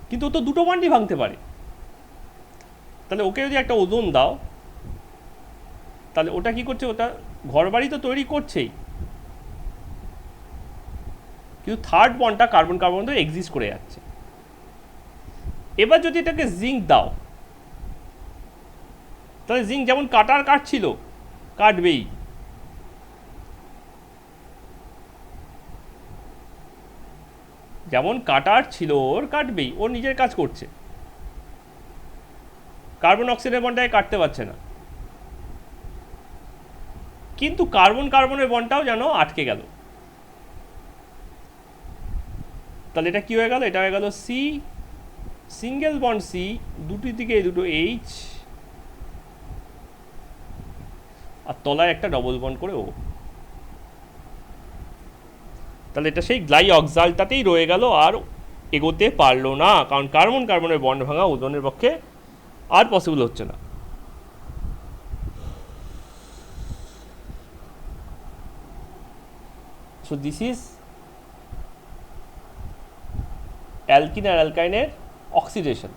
কিন্তু ও তো দুটো বন্ডই ভাঙতে পারে। তাহলে ওকে যদি একটা ওজোন দাও, তাহলে ওটা কি করছে, ওটা ঘরবাড়ি তো তৈরি করছেই, কিন্তু থার্ড বন্ডটা কার্বন কার্বন তো এক্সিস্ট করে যাচ্ছে। এবার যদি এটাকে জিঙ্ক দাও, তাহলে জিঙ্ক যেমন কাটছিল, কাটবেই। যেমন কাটার ছিল ওর কাটবেই, ওর নিজের কাজ করছে, কার্বন অক্সিজেনের বন্ডটাকে কাটতে পারছে না, কিন্তু কার্বন কার্বনের বন্ডটাও যেন আটকে গেল। তাহলে এটা কি হয়ে গেল, এটা হয়ে গেল সি সিঙ্গেল বন্ড সি, দুটির দিকে দুটো এইচ, আর তলায় একটা ডবল বন্ড করে ও। তাহলে এটা সেই গ্লাইঅক্সালটাতেই রয়ে গেল, আর এগোতে পারলো না, কারণ কার্বন কার্বনের বন্ড ভাঙা ওজনের পক্ষে আর পসিবল হচ্ছে না। সো দিস ইজ অ্যালকিন আর অ্যালকাইনের অক্সিডেশন।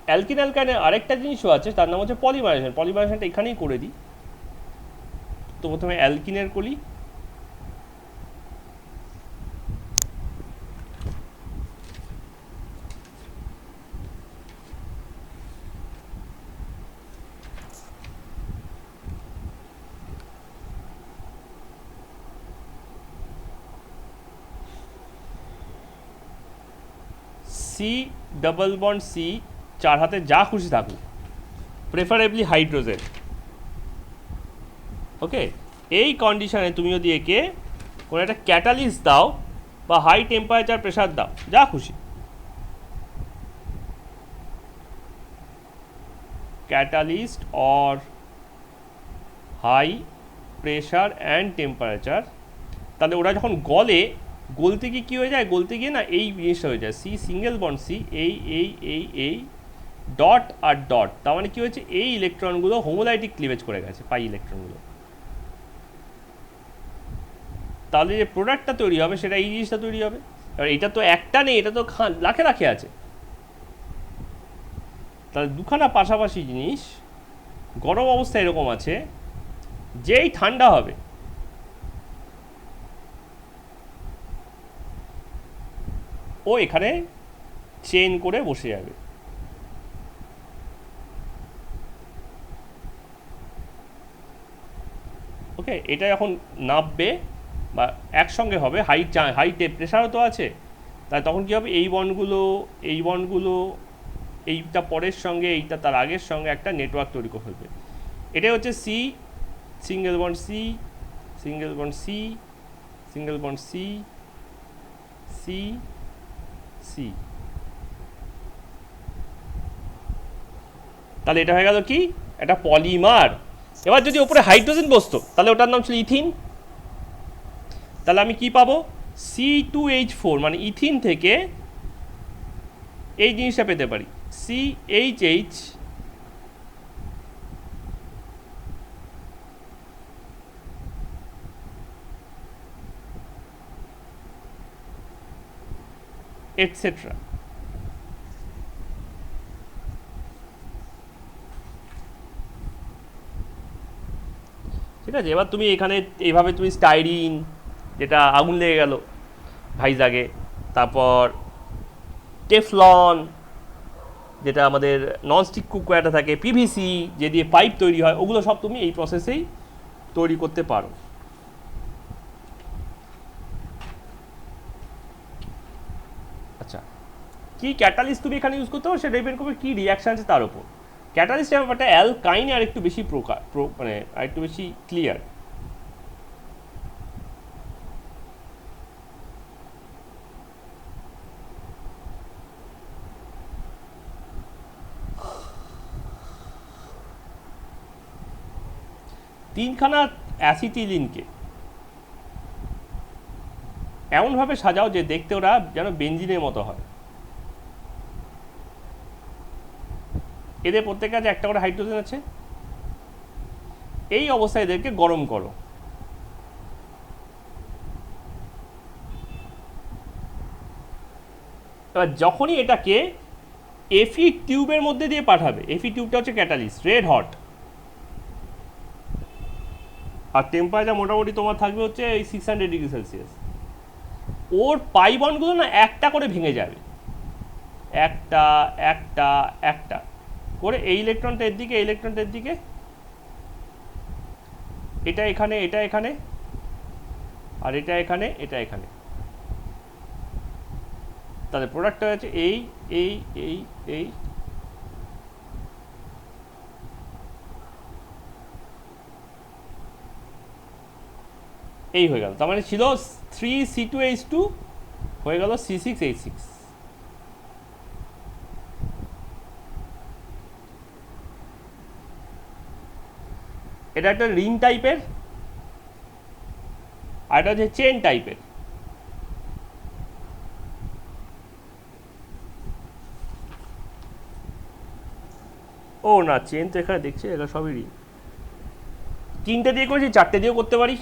অ্যালকিন অ্যালকাইনের আরেকটা জিনিসও আছে, তার নাম হচ্ছে পলিমারেশন। পলিমারেশনটা এখানেই করে দিই। তো প্রথমে অ্যালকিনের করি, সি ডাবল বন্ড সি, 4 হাতে যা খুশি থাকুক, প্রেফারেবলি হাইড্রোজেন। ওকে, এই কন্ডিশনে তুমি যদি একে কোনো একটা ক্যাটালিস্ট দাও বা হাই টেম্পারেচার প্রেশার দাও, যা খুশি, catalyst or high pressure and temperature, তাহলে ওরা যখন গলতে গিয়ে কী হয়ে যায়, গলতে গিয়ে না এই জিনিসটা হয়ে যায়, সি সিঙ্গেল বন্ড সি, এই ডট আর ডট, তার মানে কী হয়েছে, এই ইলেকট্রনগুলো হোমোলাইটিক ক্লিভেজ করে গেছে, পাই ইলেকট্রনগুলো। তাহলে যে প্রোডাক্টটা তৈরি হবে সেটা এই জিনিসটা তৈরি হবে। এবার এটা তো একটা নেই, এটা তো লাখে লাখে আছে। তাহলে দুখানা পাশাপাশি জিনিস গরম অবস্থায় এরকম আছে, যেই ঠান্ডা হবে ও এখানে চেন করে বসে যাবে। ওকে, এটা যখন নামবে বা একসঙ্গে হবে, হাই প্রেশারও তো আছে, তাই তখন কী হবে, এই বন্ডগুলো এইটা পরের সঙ্গে এইটা তার আগের সঙ্গে একটা নেটওয়ার্ক তৈরি করে ফেলবে। এটাই হচ্ছে C single bond C, single bond C, single bond C, C C. তাহলে এটা হয়ে গেল কি, একটা পলিমার। এবার যদি ওপরে হাইড্রোজেন বসতো তাহলে ওটার নাম ছিল ইথিন। তাহলে আমি কি পাবো, C2H4, মানে ইথিন থেকে এই জিনিসটা পেতে পারি, CHH এটসেট্রা। ঠিক আছে, এবার তুমি এখানে এইভাবে তুমি স্টাইরিন, যেটা আগুন লেগে গেল ভাইজাগে, তারপর টেফলন, যেটা আমাদের ননস্টিক কুকওয়্যারটা থাকে, পিভিসি যে দিয়ে পাইপ তৈরি হয়, ওগুলো সব তুমি এই প্রসেসেই তৈরি করতে পারো। আচ্ছা, কি ক্যাটালিস্ট তুমি এখানে ইউজ করতে পারো সেটা ডিপেন্ড করবে কী রিয়াকশান আছে তার উপর। ক্যাটালিস্টের ব্যাপারটা অ্যালকাইন আর একটু বেশি মানে আর একটু বেশি ক্লিয়ার। তিনখানা অ্যাসিটিলিনকে এমনভাবে সাজাও যে দেখতে ওরা যেন বেঞ্জিনের মতো হয়। এদের প্রত্যেকের কাছে একটা করে হাইড্রোজেন আছে। এই অবস্থায় এদেরকে গরম করো, এবার যখনই এটাকে এফি টিউবের মধ্যে দিয়ে পাঠাবে, এফি টিউবটা হচ্ছে ক্যাটালিস্ট, রেড হট, আর টেম্পারেচার মোটামুটি তোমার থাকবে হচ্ছে এই 600°C। ওর পাই বন্ডগুলো না একটা করে ভেঙে যাবে, একটা একটা একটা করে, এই ইলেকট্রনটা এর দিকে, এই ইলেকট্রনটা এর দিকে, এটা এখানে, এটা এখানে, আর এটা এখানে, এটা এখানে। তাহলে প্রোডাক্টটা হচ্ছে এই এই এই এই এই হয়ে গেল। তার মানে ছিল 3C2H2 হয়ে গেল C6H6। এটা একটা রিং টাইপের, আর এটা হচ্ছে চেন টাইপের। ও না, চেন তো এখানে দেখছি, এটা সবই রিং। 3টে দিয়ে করেছি, 4টে দিয়েও করতে পারি।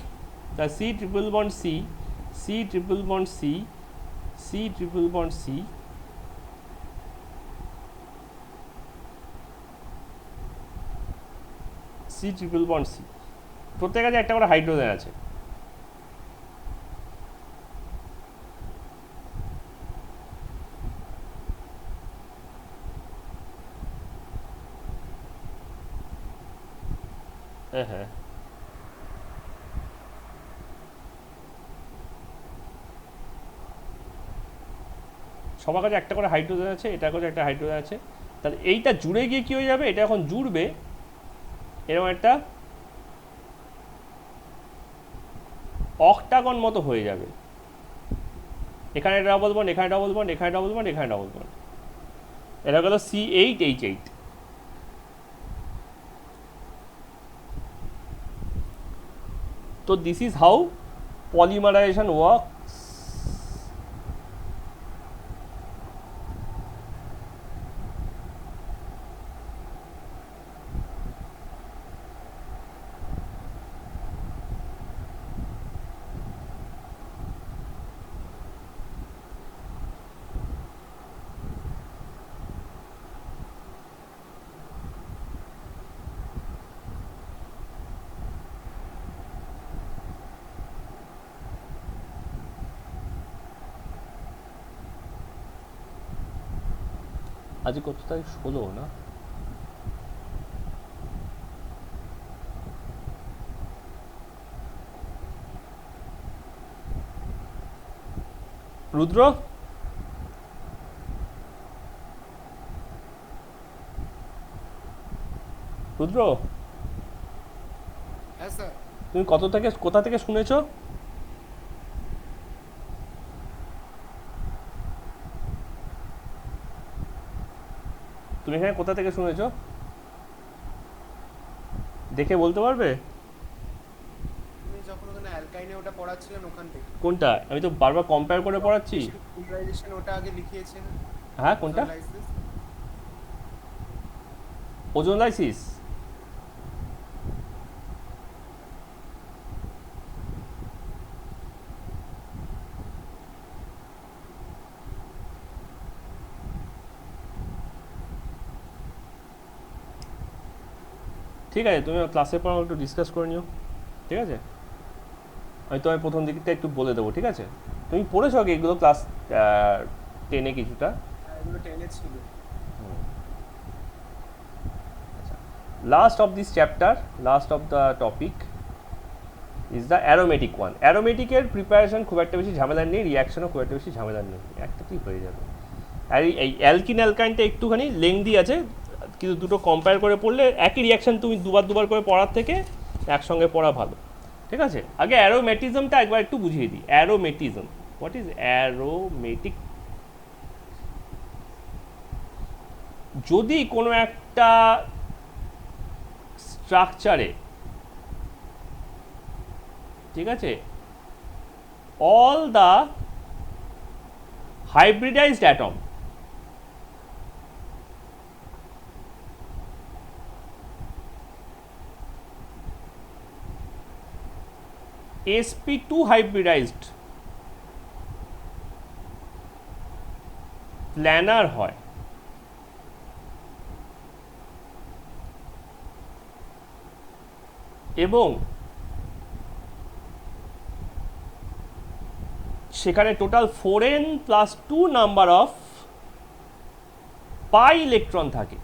তা C triple bond C, C triple bond C, C triple bond C, C triple bond C, প্রত্যেক কাছে একটা করে হাইড্রোজেন আছে। হ্যাঁ হ্যাঁ, সবার কাছে একটা করে হাইড্রোজেন আছে, এটার কাছে একটা হাইড্রোজেন আছে, তাহলে এইটা জুড়ে গিয়ে কী হয়ে যাবে, এটা এখন জুড়বে এরকম একটা অক্টাগন মতো হয়ে যাবে। এখানে ডাবল বন্ড, এখানে ডাবল বন্ড, এখানে ডাবল বন্ড, এখানে ডাবল বন্ড, এটা গেল C8H8। তো this is how polymerization works. আজ কত তারিখ, 16 না? রুদ্র, রুদ্র, হ্যাঁ স্যার। তুমি কোথা থেকে শুনেছো? তুমি এখানে কোথা থেকে শুনেছো, দেখে বলতে পারবে? তুমি যখন ওখানে অ্যালকাইনে ওটা পড়াচ্ছিলেন ওখান থেকে। কোনটা? আমি তো বারবার কম্পেয়ার করে পড়াচ্ছি। পোলারাইজেশন ওটা আগে লিখিয়েছেন। হ্যাঁ, কোনটা? ওজোনলাইসিস। ঠিক আছে, তুমি ক্লাসের পর একটু ডিসকাস করে নিও, ঠিক আছে? আমি তোমায় প্রথম দিকটা একটু বলে দেবো, ঠিক আছে? তুমি পড়েছো আগে এগুলো ক্লাস 10-এ কিছুটা? এগুলো 10 এ ছিল। Last of this chapter, last of the topic is the aromatic one. অ্যারোমেটিকের প্রিপারেশন খুব একটা বেশি ঝামেলার নেই, রিয়াকশনও খুব একটা বেশি ঝামেলার নেই, একটা কি হয়ে যাবে। আর এই অ্যালকিন অ্যালকাইনটা একটুখানি লেংদি আছে, কিন্তু দুটো কম্পেয়ার করে পড়লে একই রিয়াকশন তুমি দুবার করে পড়ার থেকে একসঙ্গে পড়া ভালো, ঠিক আছে? আগে অ্যারোমেটিজমটা একবার একটু বুঝিয়ে দিই। Aromatism, what is aromatic? যদি কোনো একটা স্ট্রাকচারে, ঠিক আছে, all the hybridized atom sp2 hybridized planar হয়, এবং সেখানে total 4n+2 number of pi electron থাকে,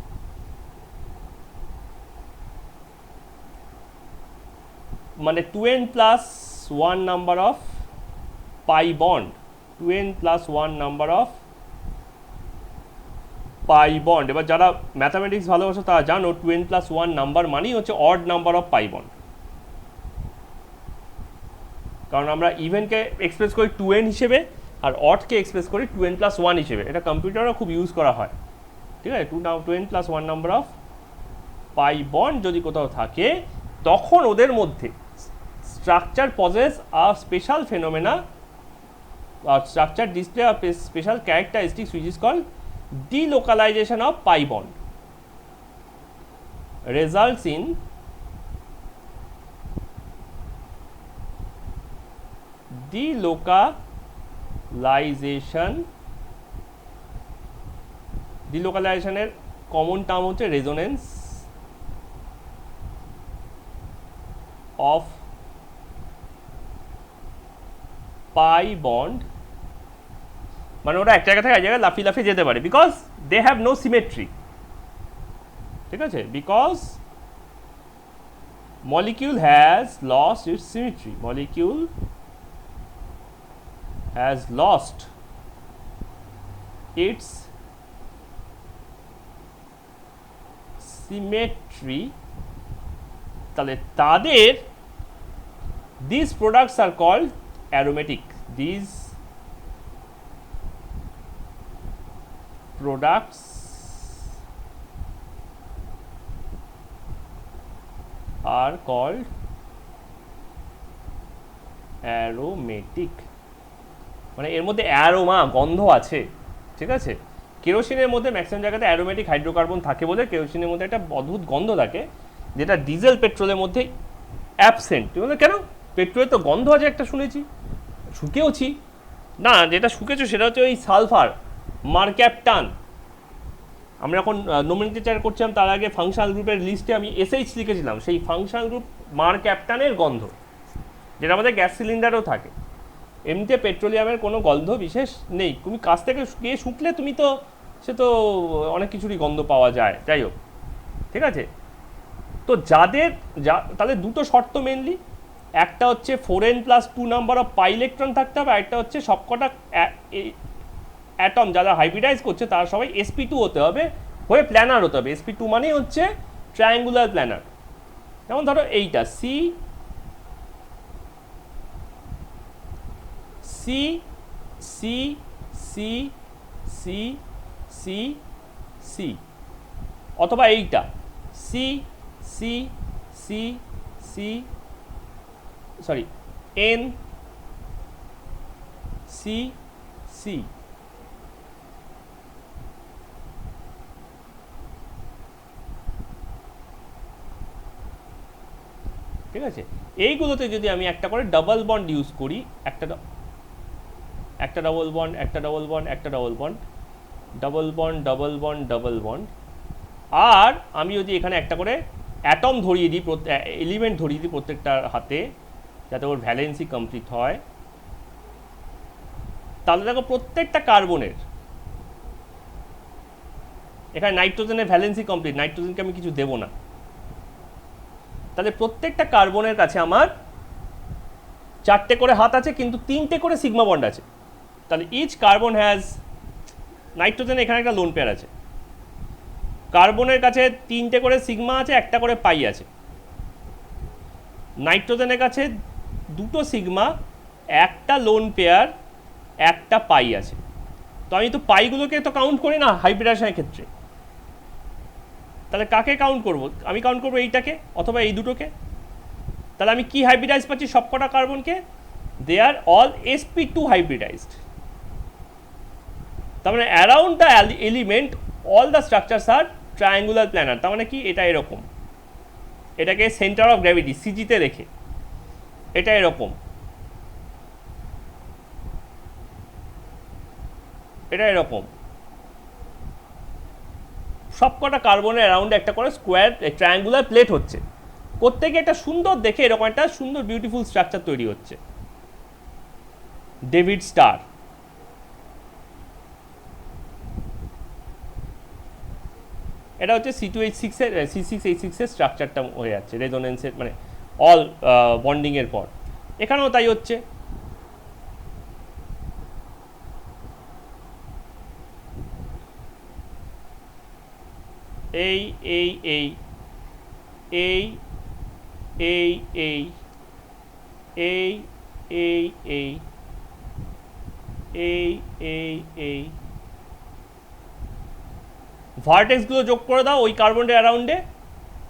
মানে 2n+1 number of pi bond, 2n+1 number of pi bond. এবার যারা ম্যাথামেটিক্স ভালোবাসো তারা জানো 2n+1 নাম্বার মানেই হচ্ছে odd number of pi bond, কারণ আমরা ইভেনকে এক্সপ্রেস করি 2n হিসেবে আর অডকে এক্সপ্রেস করি 2n+1 হিসেবে। এটা কম্পিউটারও খুব ইউজ করা হয়, ঠিক আছে? 2n+1 number of pi bond যদি কোথাও থাকে, তখন ওদের মধ্যে স্ট্রাকচার পজেস আর স্পেশাল ফেনোমেনা আর স্ট্রাকচার ডিসপ্লে আর special characteristics which is called delocalization of pi bond results in delocalizationের কমন টার্ম হচ্ছে রেজোনেন্স অফ পাই বন্ড, মানে ওরা এক জায়গা থেকে এক জায়গায় লাফিয়ে যেতে পারে, because they have no symmetry, ঠিক আছে? Because molecule has lost its symmetry, molecule has lost its symmetry, তাহলে তাদের these products are called aromatic. These products are called aromatic. মানে এর মধ্যে অ্যারোমা গন্ধ আছে, ঠিক আছে। কেরোসিনের মধ্যে ম্যাক্সিমাম জায়গাতে অ্যারোমেটিক হাইড্রোকার্বন থাকে বলে কেরোসিনের মধ্যে একটা অদ্ভুত গন্ধ থাকে, যেটা ডিজেল পেট্রোলের মধ্যে অ্যাবসেন্ট। তুমি বললে কেন? পেট্রোলের তো গন্ধ আছে একটা শুনেছি, শুকেওছি। না, যেটা শুকেছো সেটা হচ্ছে ওই সালফার মারক্যাপটান। আমরা যখন নোমেনক্লেচার করছিলাম তার আগে ফাংশনাল গ্রুপের লিস্টে আমি এসএইচ লিখেছিলাম, সেই ফাংশনাল গ্রুপ মারক্যাপটানের গন্ধ, যেটা আমাদের গ্যাস সিলিন্ডারও থাকে। এমনিতে পেট্রোলিয়ামের কোনো গন্ধ বিশেষ নেই, তুমি কাছ থেকে গিয়ে শুকলে তুমি তো সে তো অনেক কিছুরই গন্ধ পাওয়া যায়। যাই হোক, ঠিক আছে। তো যাদের তাহলে দুটো শর্ত মেনলি, একটা হচ্ছে 4n+2 number of pi electron থাকতে হবে, আর একটা হচ্ছে সবকটা অ্যাটম যারা হাইব্রিডাইজ করছে তারা সবাই sp2 হতে হবে, হয়ে প্ল্যানার হতে হবে। sp2 মানেই হচ্ছে ট্রায়াঙ্গুলার প্ল্যানার। যেমন ধরো এইটা C C C C C C C, অথবা এইটা C C C C sorry N C C. ঠিক আছে, এইগুলোতে যদি আমি একটা করে ডাবল বন্ড ইউজ করি, একটা ডাবল বন্ড, একটা ডাবল বন্ড, একটা double bond, double bond, double bond, double bond, আর আমি যদি এখানে একটা করে অ্যাটম ধরিয়ে দিই, এলিমেন্ট ধরিয়ে দিই প্রত্যেকটার হাতে, যাতে ওর ভ্যালেন্সি কমপ্লিট হয়, তাহলে দেখো প্রত্যেকটা কার্বনের, এখানে নাইট্রোজেনের ভ্যালেন্সি কমপ্লিট, নাইট্রোজেনকে আমি কিছু দেবো না, তাহলে প্রত্যেকটা কার্বনের কাছে আমার 4টে করে হাত আছে, কিন্তু 3টে করে সিগমা বন্ড আছে। তাহলে ইচ কার্বন হ্যাজ, নাইট্রোজেন এখানে একটা লোন পেয়ার আছে, কার্বনের কাছে 3টে করে সিগমা আছে, একটা করে পাই আছে। নাইট্রোজেনের কাছে 2টো সিগমা, একটা লোন পেয়ার, একটা পাই আছে। তো আমি তো পাইগুলোকে তো কাউন্ট করি না হাইব্রিডাইজেশনের ক্ষেত্রে, তাহলে কাকে কাউন্ট করব? আমি কাউন্ট করবো এইটাকে অথবা এই দুটোকে। তাহলে আমি কি হাইব্রিডাইজ পাচ্ছি সবকটা কার্বনকে? দে আর অল sp2 হাইব্রিডাইজড। তার মানে around the element all the structures are triangular planar. তার মানে কি, এটা এরকম, এটাকে সেন্টার অফ গ্র্যাভিটি সিজিতে রেখে এটা এরকম, এটা এরকম, সবকটা কার্বনের অ্যারাউন্ডে একটা করে স্কোয়ার ট্রায়াঙ্গুলার প্লেট হচ্ছে, প্রত্যেকে একটা সুন্দর দেখে এরকম একটা সুন্দর বিউটিফুল স্ট্রাকচার তৈরি হচ্ছে। ডেভিড স্টার, এটা হচ্ছে C2H6 এর C6H6 এর স্ট্রাকচারটা হয়ে যাচ্ছে রেজোনেন্সের, মানে অল বন্ডিংয়ের পর। এখানেও তাই হচ্ছে। এই এই এই এই এই এই এই এই এই এই এই এই ভার্টেক্সগুলো যোগ করে দাও ওই কার্বনের অ্যারাউন্ডে,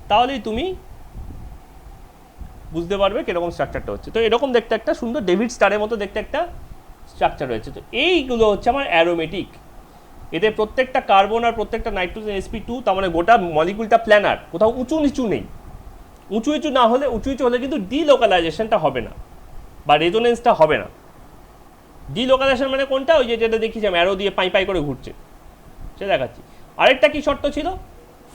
তাহলেই তুমি বুঝতে পারবে কিরকম স্ট্রাকচারটা হচ্ছে। তো এরকম দেখতে একটা সুন্দর ডেভিড স্টারের মতো দেখতে একটা স্ট্রাকচার রয়েছে। তো এইগুলো হচ্ছে আমার অ্যারোমেটিক। এদের প্রত্যেকটা কার্বন আর প্রত্যেকটা নাইট্রোজেন sp2, তার মানে গোটা মলিকুলটা প্ল্যানার, কোথাও উঁচু নিচু নেই। উঁচু নিচু না হলে, উঁচু নিচু হলে কিন্তু ডিলোকালাইজেশনটা হবে না বা রেজোনেন্সটা হবে না। ডিলোকালাইজেশন মানে কোনটা? ওই যে যেটা দেখিয়েছিলাম অ্যারো দিয়ে পাই পাই করে ঘুরছে, সেটা দেখাচ্ছি। আরেকটা কি শর্ত ছিল?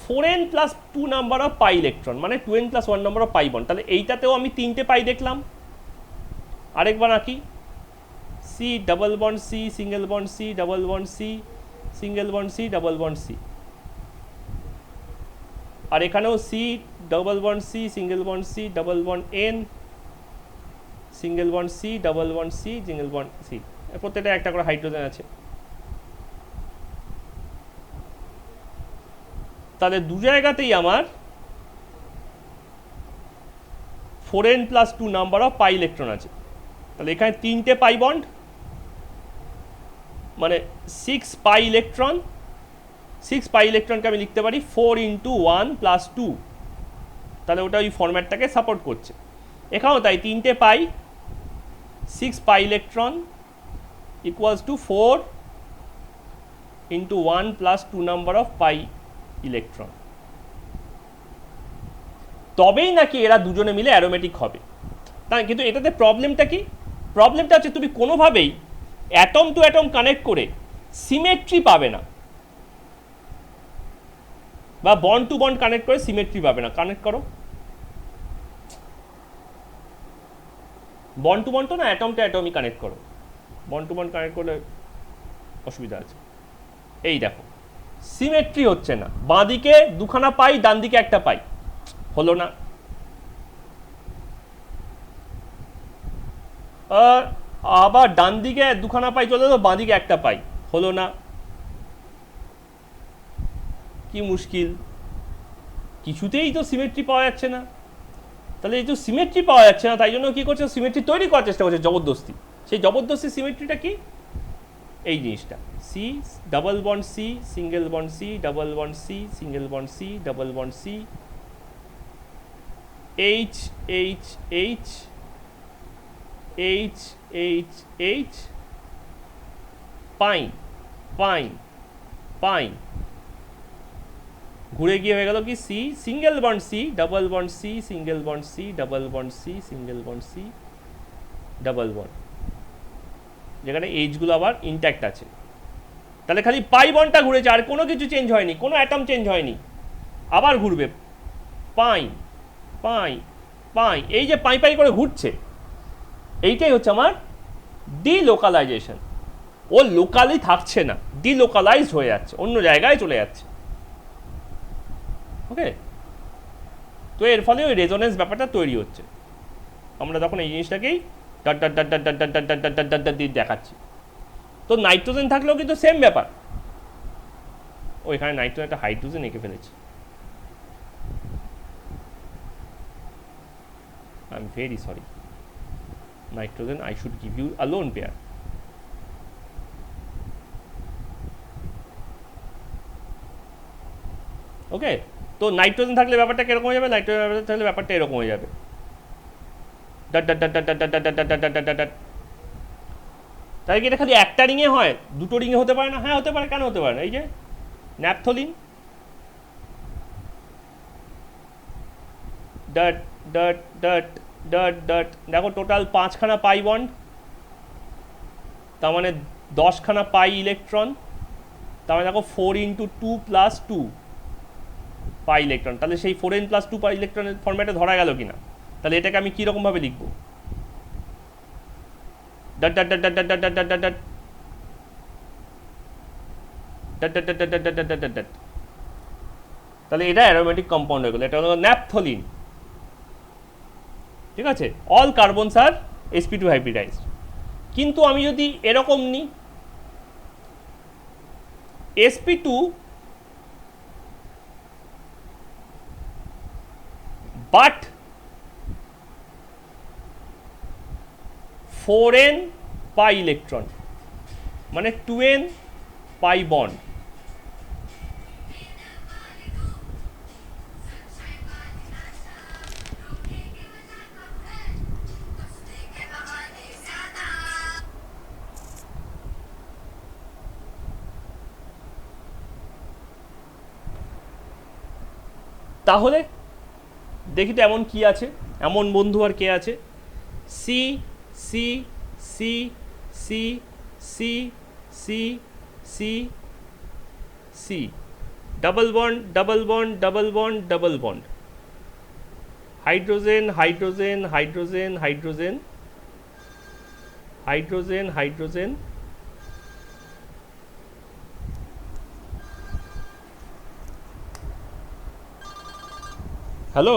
4n+2 number of pi electron, মানে 2n+1 number of pi bond. তাহলে এইটাতেও আমি 3টে পাই দেখলাম। আরেকবার আঁকি, C double bond C, single bond C, double bond C, single bond C, double bond C. আর এখানেও C double bond C, single bond C, double bond N, single bond C, double bond C, single bond C. প্রত্যেকটা একটা করে hydrogen আছে। তাহলে দু জায়গাতেই আমার 4n+2 number of pi electron আছে। তাহলে এখানে 3টে পাই বন্ড, মানে 6 পাই ইলেকট্রন। 6 পাই ইলেকট্রনকে আমি লিখতে পারি 4 × 1 + 2, তাহলে ওটা ওই ফরম্যাটটাকে সাপোর্ট করছে। এখানেও তাই 3টে পাই, 6 pi electron equals to 4 × 1 + 2 number of pi electron. তবেই নাকি এরা দুজনে মিলে অ্যারোমেটিক হবে। তাই কিন্তু এটাতে প্রবলেমটা কি? প্রবলেমটা হচ্ছে তুমি কোনোভাবেই অ্যাটম টু অ্যাটম কানেক্ট করে সিমেট্রি পাবে না, বা বন্ড টু বন্ড কানেক্ট করে সিমেট্রি পাবে না। কানেক্ট করো, বন্ড টু বন্ড তো না, অ্যাটম টু অ্যাটমই কানেক্ট করো। বন্ড টু বন্ড কানেক্ট করলে অসুবিধা আছে। এই দেখো সিমেট্রি হচ্ছে না, বাঁ দিকে দুখানা পাই, ডান দিকে একটা পাই, হলো না। আবার ডান দিকে দুখানা পাই চলে এলো, বাঁ দিকে একটা পাই, হলো না। কি মুশকিল, কিছুতেই তো সিমেট্রি পাওয়া যাচ্ছে না। তাহলে এই তো সিমেট্রি পাওয়া যাচ্ছে না, তাই জন্য কি করছে, সিমেট্রি তৈরি করার চেষ্টা করছে জবরদস্তি। সেই জবরদস্তি সিমেট্রিটা কি? এই জিনিসটা, C double bond C, single bond C, double bond C, single bond C, double bond C, H H H H H H, পাইন পাইন পাইন, ঘুরে গিয়ে হয়ে গেল কি C, single bond C, double bond C, single bond C, double bond C, single bond C, double bond, যেখানে এইচগুলো আবার ইনট্যাক্ট আছে। তাহলে খালি পাই বন্ডটা ঘুরেছে, আর কোনো কিছু চেঞ্জ হয়নি, কোনো অ্যাটম চেঞ্জ হয়নি। আবার ঘুরবে পাই পাই পাই, এই যে পাই পাই করে ঘুরছে, এইটাই হচ্ছে আমার ডিলোকালাইজেশন। ও লোকালি থাকছে না, ডিলোকালাইজ হয়ে যাচ্ছে, অন্য জায়গায় চলে যাচ্ছে। ওকে, তো এর ফলে ওই রেজোনেন্স ব্যাপারটা তৈরি হচ্ছে। আমরা তখন এই জিনিসটাকেই dot dot dot dot dot dot dot dot dot dot dot দিয়ে দেখাচ্ছি। তো নাইট্রোজেন থাকলেও কিন্তু সেম ব্যাপার। ও এখানে নাইট্রোজেন একটা হাইড্রোজেন এঁকে ফেলেছে, I am very sorry. Nitrogen, I should give you a lone pair. ওকে, তো নাইট্রোজেন থাকলে ব্যাপারটা কিরকম হয়ে যাবে, নাইট্রোজেন থাকলে ব্যাপারটা এরকম হয়ে যাবে, dot dot dot dot dot dot dot dot dot dot dot. তাই কি এটা খালি একটা রিংয়ে হয়, দুটো রিংয়ে হতে পারে না? হ্যাঁ হতে পারে, কেন হতে পারে না? এই যে naphthalene, dot dot dot dot dot, দেখো টোটাল 5খানা পাই বন্ড, তার মানে 10খানা পাই ইলেকট্রন, তার মানে দেখো 4 × 2 + 2 পাই ইলেকট্রন। তাহলে সেই 4n+2 পাই ইলেকট্রনের ফর্ম্যাটে ধরা গেল কিনা? তাহলে এটাকে আমি কীরকমভাবে লিখবো? Dot dot dot dot dot dot dot dot dot dot dot dot dot dot dot dot. তাহলে এটা অ্যারোমেটিক কম্পাউন্ড হয়ে গেল, এটা হলো ন্যাপথলিন। ঠিক আছে, অল কার্বনস আর sp2 হাইব্রিডাইজড। কিন্তু আমি যদি এরকম নিই, sp2 but 4n pi electron, মানে 2n পাই বন্ড। তাহলে দেখি তো এমন কি আছে, এমন বন্ধু আর কে আছে? C C C C C C C C, double bond double bond double bond double bond, hydrogen hydrogen hydrogen hydrogen hydrogen hydrogen, hello,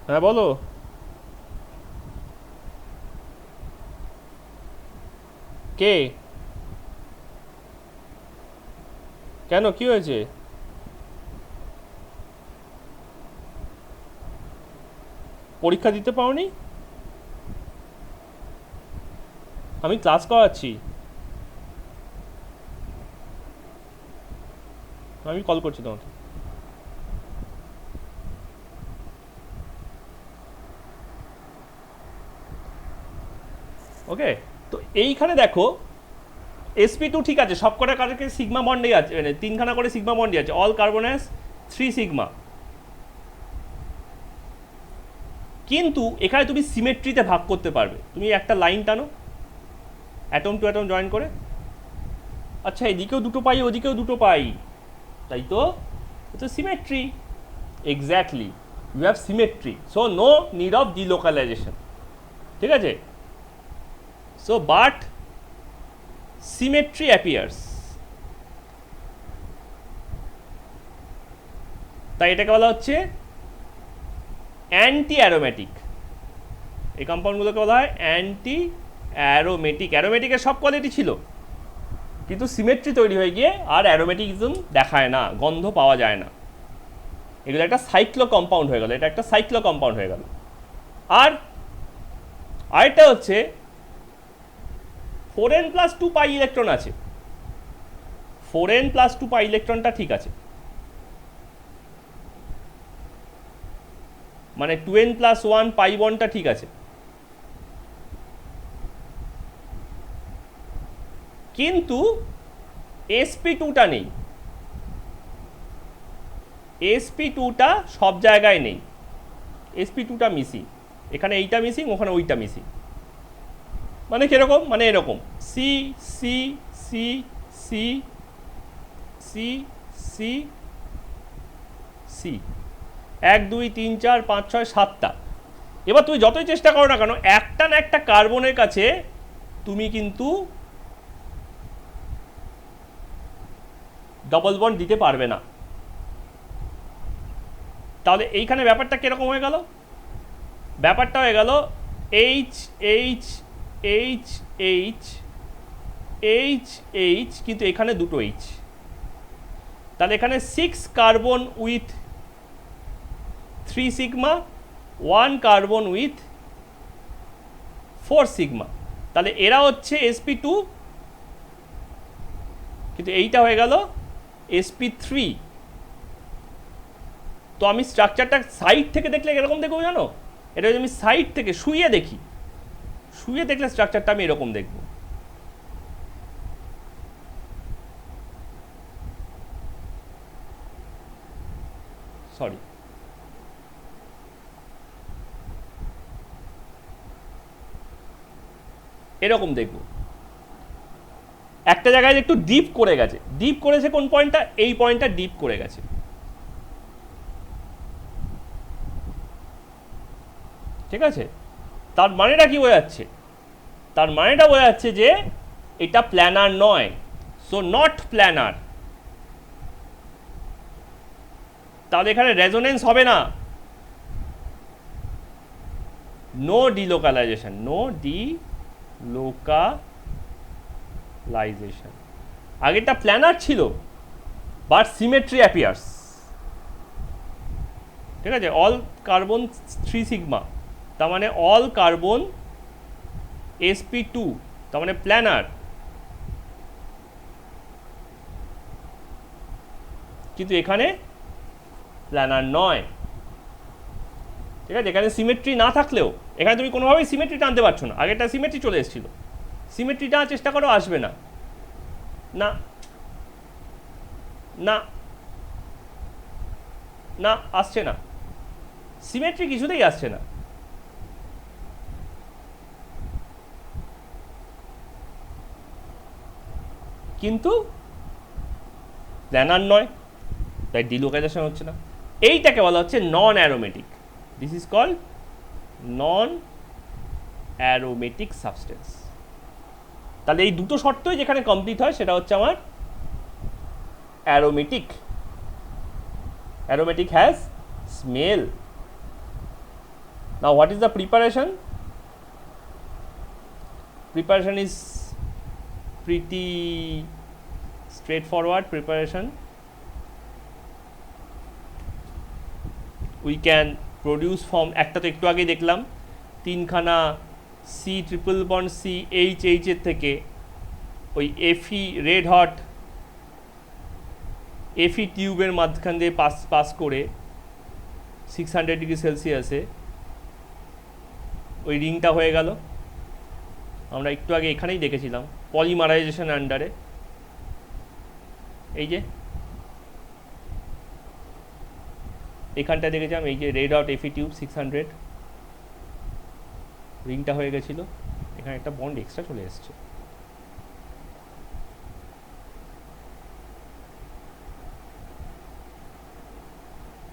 হ্যাঁ বলো। কে? কেন কি হয়েছে? পরীক্ষা দিতে পারোনি? আমি ক্লাস করাচ্ছি, আমি কল করছি তোমাকে। ওকে, তো এইখানে দেখো sp2 ঠিক আছে, সব কটা কারকে সিগমা বন্ডে আছে, মানে তিনখানা করে সিগমা বন্ডে আছে, অল কার্বন হ্যাজ 3 সিগমা। কিন্তু এখানে তুমি সিমেট্রিতে ভাগ করতে পারবে, তুমি একটা লাইন টানো অ্যাটম টু অ্যাটম জয়েন করে, আচ্ছা এদিকেও দুটো পাই ওদিকেও দুটো পাই, তাই তো, এটা symmetry. Exactly, you have symmetry, so no need of delocalization. ঠিক আছে, সো বাট symmetry appears, তাই এটাকে বলা হচ্ছে অ্যান্টি অ্যারোমেটিক। এই কম্পাউন্ডগুলোকে বলা হয় অ্যান্টি অ্যারোমেটিক। অ্যারোমেটিকের সব কোয়ালিটি ছিল, কিন্তু সিমেট্রি তৈরি হয়ে গিয়ে আর অ্যারোমেটিকজম দেখায় না, গন্ধ পাওয়া যায় না। এগুলো একটা সাইক্লো কম্পাউন্ড হয়ে গেল, এটা একটা সাইক্লো কম্পাউন্ড হয়ে গেল। আর আরেকটা হচ্ছে 4n প্লাস 2 পাই ইলেকট্রন আছে, 4n প্লাস 2 পাই ইলেকট্রনটা ঠিক আছে, মানে 2n প্লাস 1 পাই বন্ডটা ঠিক আছে, কিন্তু sp2টা নেই। sp2টা সব জায়গায় নেই, sp2টা মিসিং, এখানে এইটা মিসিং, ওখানে ওইটা মিসিং। মানে কিরকম, মানে এরকম C C C C C C C, 1 2 3 4 5 6 7টা। এবার তুমি যতই চেষ্টা করো না কেন, একটা না একটা কার্বনের কাছে তুমি কিন্তু ডবল বন্ড দিতে পারবে না। তাহলে এইখানে ব্যাপারটা কিরকম হয়ে গেল, ব্যাপারটা হয়ে গেল H H H H H H, কিন্তু এখানে দুটো এইচ, তাহলে এখানে 6 carbon with 3 sigma, 1 carbon with 4 sigma, তাহলে এরা হচ্ছে sp2, কিন্তু এইটা হয়ে গেল sp3। তো আমি স্ট্রাকচারটা সাইড থেকে দেখলে এরকম দেখবো জানো, এটা যদি আমি সাইড থেকে শুয়ে দেখি, শুয়ে দেখলে স্ট্রাকচারটা আমি এরকম দেখব। সরি, এরকম দেখব। একটা জায়গায় একটু ডিপ করে গেছে, ডিপ করেছে কোন পয়েন্টটা, এই পয়েন্টটা ডিপ করে গেছে। ঠিক আছে, তার মানেটা কি বোঝাচ্ছে, তার মানেটা বোঝা যাচ্ছে যে এটা প্ল্যানার নয়, সো নট প্ল্যানার। তাহলে এখানে রেজোনেন্স হবে না, নো ডিলোকালাইজেশন, নো ডিলোকালাইজেশন। আগেরটা প্ল্যানার ছিল, বাট সিমেট্রি অ্যাপিয়ার্স। ঠিক আছে, অল কার্বন 3 সিগমা, তার মানে অল কার্বন sp2, তার মানে প্ল্যানার, কিন্তু এখানে প্ল্যানার নয়। ঠিক আছে, এখানে সিমেট্রি না থাকলেও এখানে তুমি কোনোভাবেই সিমেট্রি টানতে পারছো না, আগেরটা সিমেট্রি চলে এসেছিল, সিমেট্রি টানার চেষ্টা করো, আসবে না, না না না, আসছে না, সিমেট্রি কিছুতেই আসছে না। কিন্তু প্ল্যানার নয়, তাই ডিলোকাইজেশন হচ্ছে না। এইটাকে বলা হচ্ছে non aromatic, this is called non aromatic substance. তাহলে এই দুটো শর্তই যেখানে কমপ্লিট হয় সেটা হচ্ছে আমার aromatic. Aromatic has smell. Now what is the preparation? Preparation is pretty straightforward preparation. We can produce from একটা তো একটু আগেই দেখলাম তিনখানা C triple bond C H এর থেকে ওই এফি রেড হট এফি টিউবের মাঝখান দিয়ে পাস করে 600 ডিগ্রি সেলসিয়াসে ওই রিংটা হয়ে গেল। আমরা একটু আগে এখানেই দেখেছিলাম পলিমারাইজেশন আন্ডারে, এই যে এখানটা দেখেছিলাম, এই যে রেড হট এফি টিউব 600 রিংটা হয়ে গেছিলো, এখানে একটা বন্ড এক্সট্রা চলে এসছে।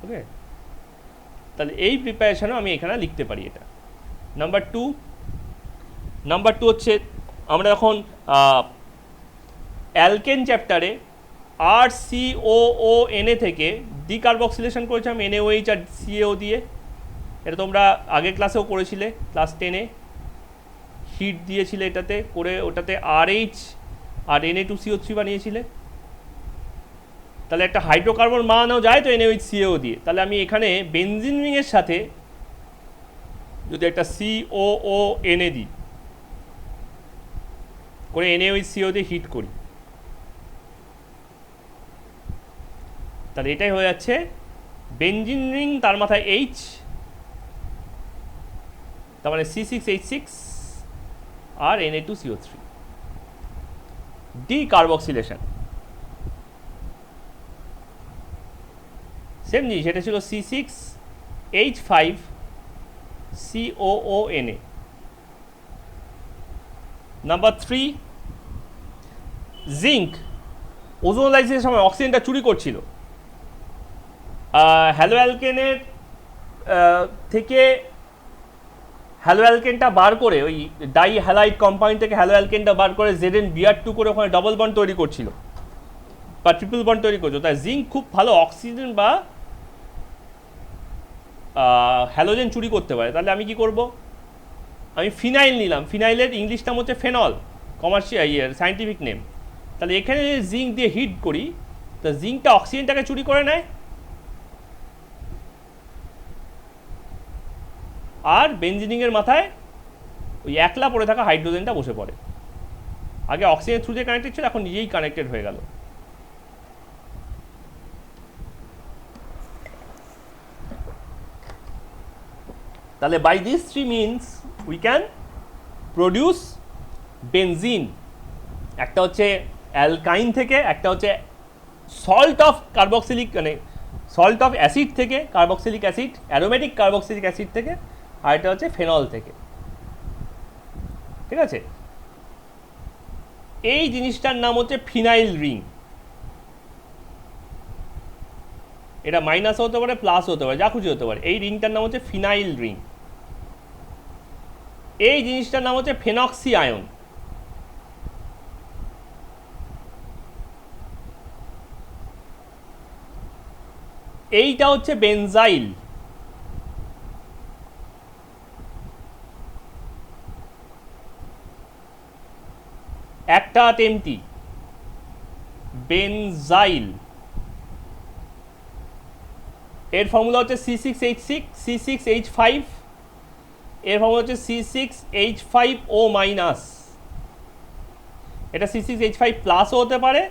ওকে, তাহলে এই প্রিপারেশনও আমি এখানে লিখতে পারি এটা। নাম্বার টু হচ্ছে আমরা যখন অ্যালকেন চ্যাপ্টারে RCOONA থেকে ডিকার্বক্সিলেশন করেছিলাম NaOH আর CaO দিয়ে, এটা তোমরা আগের ক্লাসেও করেছিলে, ক্লাস 10-এ হিট দিয়েছিলে এটাতে করে, ওটাতে RH আর Na2CO3 বানিয়েছিলে। তাহলে একটা হাইড্রোকার্বন বানানো যায় তো NaOH CaO দিয়ে। তাহলে আমি এখানে বেনজিন রিংয়ের সাথে যদি একটা COONA দিই করে NaOH CaO দিয়ে হিট করি, তাহলে এটাই হয়ে যাচ্ছে বেনজিন রিং, তার মাথায় H, তার মানে C6H6 আর Na2CO3 ডিকার্বক্সিলেশন। সেম জিনিস, এটা ছিল C6H5COONA। নাম্বার 3, জিঙ্ক ওজোনালাইসিসের সময় অক্সিজেনটা চুরি করছিল, হ্যালো অ্যালকেনের থেকে হ্যালো অ্যালকেনটা বার করে, ওই ডাই হ্যালাইড কম্পাউন্ড থেকে হ্যালো অ্যালকেনটা বার করে ZnBr2 করে ওখানে ডবল বন্ড তৈরি করছিল বা ট্রিপল বন্ড তৈরি করছিল। তাই জিঙ্ক খুব ভালো অক্সিজেন বা হ্যালোজেন চুরি করতে পারে। তাহলে আমি কি করব, আমি ফিনাইল নিলাম, ফিনাইলের ইংলিশ নাম হচ্ছে ফেনল, কমার্শিয়াল সায়েন্টিফিক নেম। তাহলে এখানে জিঙ্ক দিয়ে হিট করি, তা জিঙ্কটা অক্সিজেনটাকে চুরি করে নেয় আর বেনজিনিংয়ের মাথায় ওই একলা পড়ে থাকা হাইড্রোজেনটা বসে পড়ে। আগে অক্সিজেন থ্রু দিয়ে কানেক্টেড ছিল, এখন নিজেই কানেক্টেড হয়ে গেল। তাহলে by this three means we can produce benzene. একটা হচ্ছে অ্যালকাইন থেকে, একটা হচ্ছে সল্ট অফ কার্বক্সিলিক মানে সল্ট অফ অ্যাসিড থেকে, carboxylic acid, aromatic carboxylic acid থেকে, আর এটা হচ্ছে ফেনল থেকে। ঠিক আছে, এই জিনিসটার নাম হচ্ছে ফিনাইল রিং। এটা মাইনাস হতে পারে, প্লাস হতে পারে, যা খুশি হতে পারে। এই রিংটার নাম হচ্ছে ফিনাইল রিং। এই জিনিসটার নাম হচ্ছে ফেনক্সি আয়ন। এইটা হচ্ছে বেনজাইল। একটা হাত এমটি, বেনজাইল। এর ফর্মুলা হচ্ছে C6H6 C6H5, এর ফর্মুলা হচ্ছে C6H5O মাইনাস। এটা C6H5 প্লাসও হতে পারে,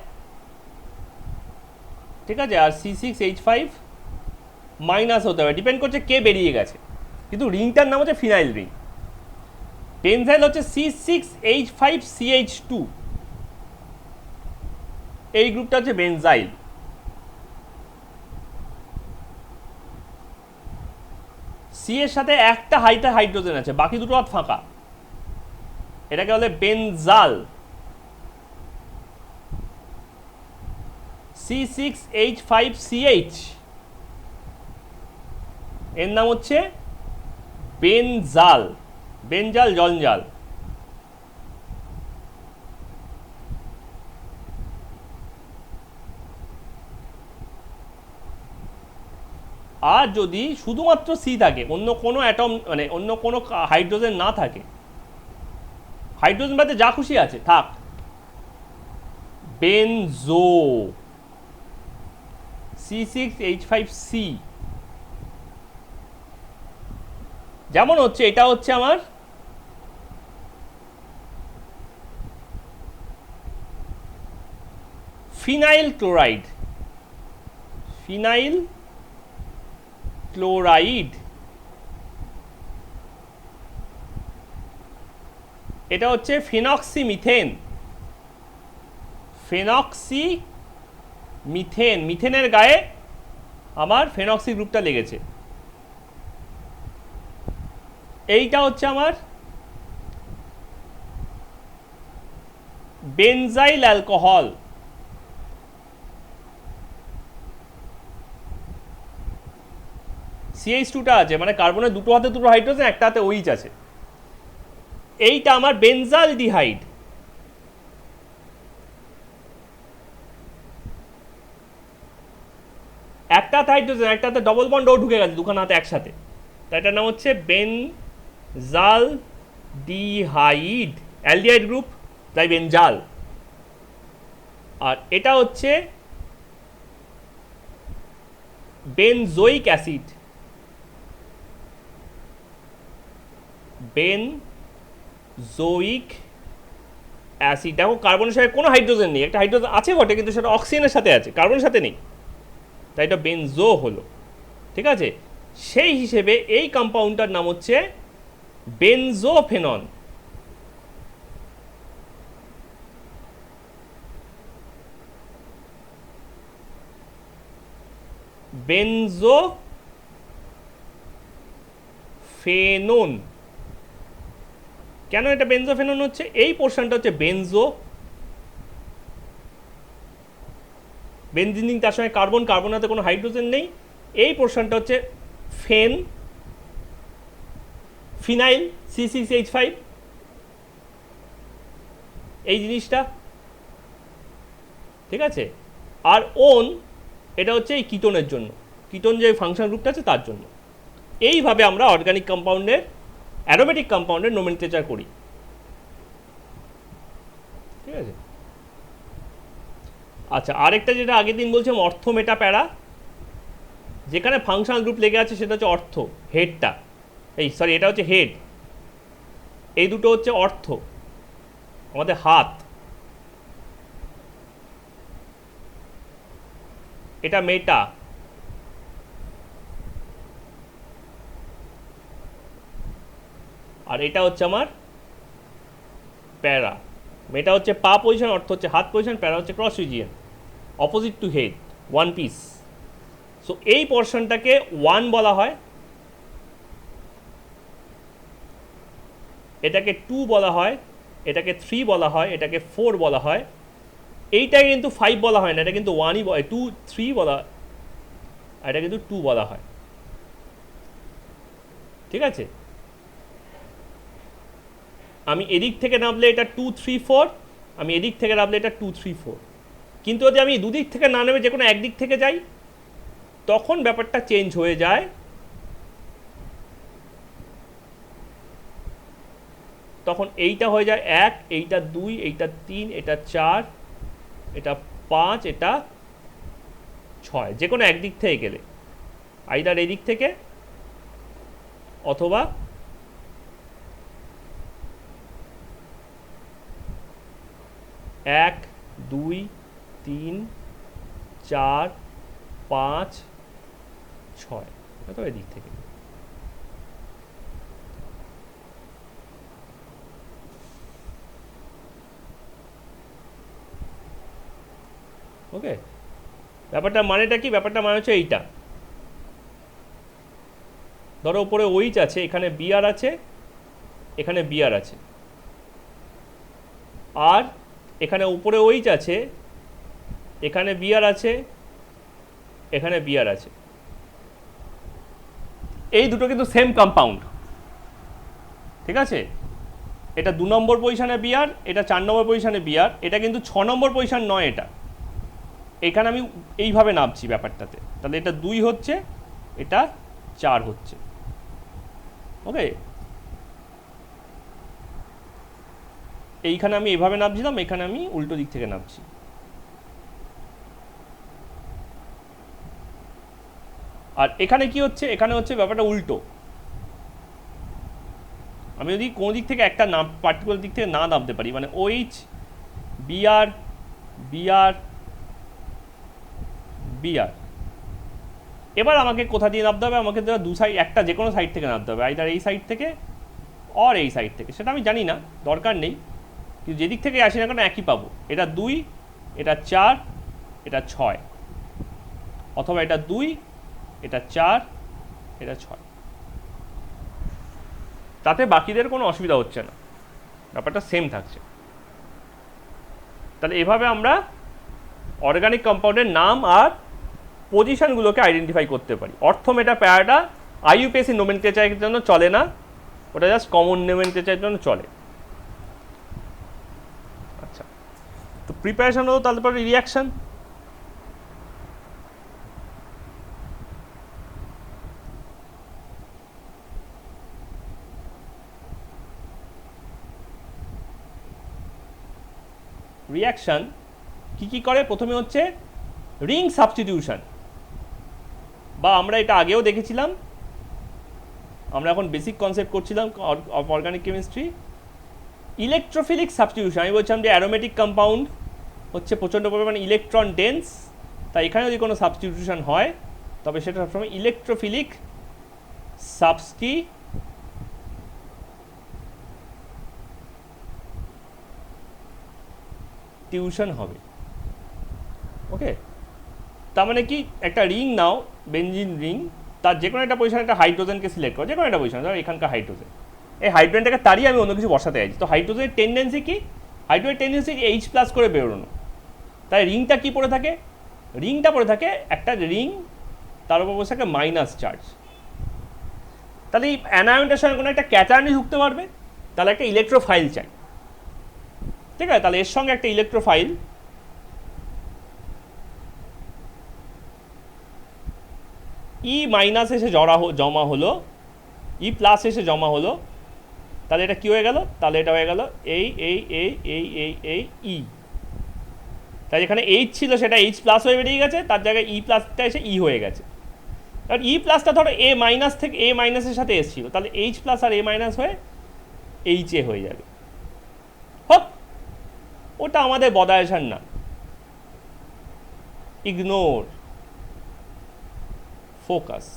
ঠিক আছে, আর C6H5 মাইনাস হতে পারে, ডিপেন্ড করছে কে বেরিয়ে গেছে। কিন্তু রিংটার নাম হচ্ছে ফিনাইল রিং। বেনজাইল হচ্ছে C6H5CH2, এই গ্রুপটা হচ্ছে বেনজাইল। সি এর সাথে একটা হাইড্রোজেন আছে, বাকি দুটো হাত ফাঁকা, এটাকে বলে বেনজাল। C6H5CH এর নাম হচ্ছে বেনজাল, বেনজাল জঞ্জাল। আর যদি শুধুমাত্র সি থাকে, অন্য কোনো অ্যাটম মানে অন্য কোনো হাইড্রোজেন না থাকে, হাইড্রোজেন বাদে যা খুশি আছে থাক, বেনজো C6H5C, যেমন হচ্ছে এটা হচ্ছে আমার ফিনাইল ক্লোরাইড, ফিনাইল ক্লোরাইড, এটা হচ্ছে ফেনক্সিমিথেন, ফেনক্সিমিথেন, মিথেনের গায়ে আমার ফেনক্সি গ্রুপটা লেগেছে। এইটা হচ্ছে আমার বেনজাইল অ্যালকোহল, CH2টা আছে, মানে কার্বনের দুটো হাতে দুটো হাইড্রোজেন, একটা হাতে OH আছে। এইটা আমার বেনজালডিহাইড, একটা হাতে হাইড্রোজেন, একটা হাতে ডবল বন্ড ও ঢুকে গেছে দুখানা হাতে একসাথে, তাই এটার নাম হচ্ছে বেনজালডিহাইড, অ্যালডিহাইড গ্রুপ তাই বেনজাল। আর এটা হচ্ছে বেনজোইক অ্যাসিড, বেনজোইক অ্যাসিড। দেখো কার্বনের সাথে কোনো হাইড্রোজেন নেই, একটা হাইড্রোজেন আছে বটে কিন্তু সেটা অক্সিজেনের সাথে আছে, কার্বনের সাথে নেই, তাই এটা বেনজো হলো। ঠিক আছে, সেই হিসেবে এই কম্পাউন্ডটার নাম হচ্ছে বেনজোফেনন। বেনজোফেনন, কেন এটা বেনজোফেনন হচ্ছে? এই পোর্শনটা হচ্ছে বেনজো, বেনজিন তার সঙ্গে কার্বন, কার্বনাতে কোনো হাইড্রোজেন নেই। এই পোর্শনটা হচ্ছে ফিনাইল C6H5, এই জিনিসটা। ঠিক আছে, আর ওন এটা হচ্ছে এই কিটোনের জন্য, কিটোন যে ফাংশন গ্রুপটা আছে তার জন্য। এইভাবে আমরা অর্গানিক কম্পাউন্ডের, অ্যারোমেটিক কম্পাউন্ডের নোমেনক্লেচার করি। ঠিক আছে, আচ্ছা আরেকটা যেটা আগের দিন বলছিলাম অর্থ মেটা প্যারা, যেখানে ফাংশনাল গ্রুপ লেগে আছে সেটা হচ্ছে অর্থ, হেডটা, এটা হচ্ছে হেড, এই দুটো হচ্ছে অর্থ, আমাদের হাত, এটা মেটা, আর এটা হচ্ছে আমার প্যারা। মেটা হচ্ছে পা পজিশন, অর্থ হচ্ছে হাত পজিশন, প্যারা হচ্ছে cross region, opposite to head, one piece. So এই পোর্শনটাকে 1 বলা হয়, এটাকে 2 বলা হয়, এটাকে 3 বলা হয়, এটাকে 4 বলা হয়, এইটাকে কিন্তু 5 বলা হয় না, এটা কিন্তু 1ই 2 3 বলা, আর এটা কিন্তু 2 বলা হয়। ঠিক আছে, আমি এদিক থেকে নামলে এটা 2 3 4, আমি এদিক থেকে নামলে এটা 2 3 4, কিন্তু যদি আমি দুদিক থেকে না নেমে যে কোনো একদিক থেকে যাই তখন ব্যাপারটা চেঞ্জ হয়ে যায়, তখন এইটা হয়ে যায় 1, এইটা 2, এইটা 3, এটা 4, এটা 5, এটা 6, যে কোনো একদিক থেকে গেলে, আইদার এই দিক থেকে অথবা এক 2 3 4 5 6 অথবা এদিক থেকে। ওকে, ব্যাপারটা মানেটা কি? ব্যাপারটা মানে হচ্ছে এইটা, ধরো উপরে ওইচ আছে, এখানে বিআর আছে, এখানে বিআর আছে, আর এখানে উপরে ওইচ আছে, এখানে বিআর আছে, এখানে বিআর আছে, এই দুটো কিন্তু সেম কম্পাউন্ড। ঠিক আছে, এটা 2 নম্বর পজিশনে বিআর, এটা 4 নম্বর পজিশনে বিআর, এটা কিন্তু 6 নম্বর পজিশন নয়, এটা এখানে আমি এইভাবে নামছি ব্যাপারটাতে, তাহলে এটা 2 হচ্ছে, এটা 4 হচ্ছে। ওকে, এইখানে আমি এইভাবে নামছিলাম, এখানে আমি উল্টো দিক থেকে নামছি। আর এখানে কি হচ্ছে, এখানে হচ্ছে ব্যাপারটা উল্টো। আমি যদি কোনো দিক থেকে একটা নাম পার্টিকুলার দিক থেকে না নামতে পারি, মানে OH BR BR BR, এবার আমাকে কোথা দিয়ে নামতে হবে, আমাকে দু সাইড, একটা যে কোনো সাইড থেকে নামতে হবে, আইদার এই সাইড থেকে অর এই সাইড থেকে, সেটা আমি জানি না, দরকার নেই, কিন্তু যেদিক থেকে আসি না কেন একই পাবো। এটা 2, এটা 4, এটা 6, অথবা এটা 2, এটা 4, এটা 6। তাতে বাকিদের কোনো অসুবিধা হচ্ছে না, ব্যাপারটা সেম থাকছে। তাহলে এভাবে আমরা অর্গানিক কম্পাউন্ডের নাম আর পজিশনগুলোকে আইডেন্টিফাই করতে পারি। অর্থমেটা প্যারাটা IUPAC নোমেনক্লেচারের জন্য চলে না, ওটা জাস্ট কমন নোমেনক্লেচারের জন্য চলে। আচ্ছা, তো প্রিপারেশন হলো, তারপরে রিয়াকশন। রিয়াকশন কি কি করে, প্রথমে হচ্ছে রিং সাবস্টিটিউশন, বা আমরা এটা আগেও দেখেছিলাম, আমরা এখন বেসিক কনসেপ্ট করছিলাম of organic chemistry. Electrophilic substitution, আমি বলছিলাম যে অ্যারোমেটিক কম্পাউন্ড হচ্ছে প্রচণ্ড পরিমাণে ইলেকট্রন ডেন্স, তাই এখানে যদি কোনো সাবস্টিটিউশন হয় তবে সেটা সবসময় ইলেকট্রোফিলিক সাবস্টিটিউশন হবে। ওকে, তার মানে কি, একটা রিং নাও, বেনজিন রিং, তার যে কোনো একটা পজিশনে একটা হাইড্রোজেনকে সিলেক্ট করো, যে কোনো একটা পজিশনে, ধরো এখানকার হাইড্রোজেন, এই হাইড্রোজেনটাকে তাড়িয়ে আমি অন্য কিছু বসাতে চাইছি, তো হাইড্রোজেনের টেন্ডেন্সি কি, হাইড্রোজেনের টেন্ডেন্সি H+ করে বেরোনো, তাই রিংটা কি পড়ে থাকে, রিংটা পড়ে থাকে একটা রিং, তার উপর বসে থাকে মাইনাস চার্জ। তাহলে এই অ্যানায়নটার সঙ্গে কোনো একটা ক্যাটায়নে ঢুকতে পারবে, তাহলে একটা ইলেকট্রোফাইল চাই, ঠিক আছে, তাহলে এর সঙ্গে একটা ইলেকট্রোফাইল, E- এসে জমা হলো, E+ এসে জমা হলো, তাহলে এটা কি হয়ে গেল, তাহলে এটা হয়ে গেল এই ই, তাই যেখানে H ছিল সেটা H+ হয়ে বেরিয়ে গেছে, তার জায়গায় E+টা এসে E হয়ে গেছে। কারণ E+টা ধরো A- থেকে A- সাথে এসেছিল, তাহলে H+ আর A- হয়ে HA হয়ে যাবে। হোক, ওটা আমাদের বদায়সান না, ignore, focus.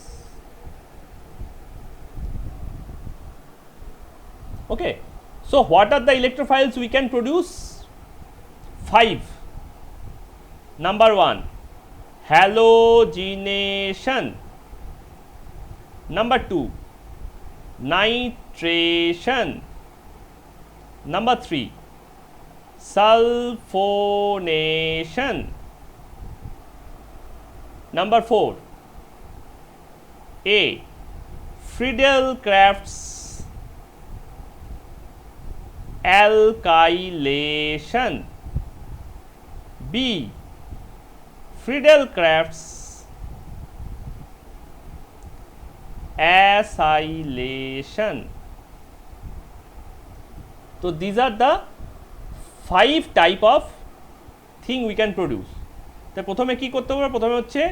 Okay, so what are the electrophiles we can produce? 5. Number 1, halogenation. Number 2, nitration. Number 3, sulfonation. Number 4, A, Friedel-Crafts alkylation. B, Friedel-Crafts acylation. So these are the 5 type of thing we can produce. তো প্রথমে কি করতে হবে, প্রথমে হচ্ছে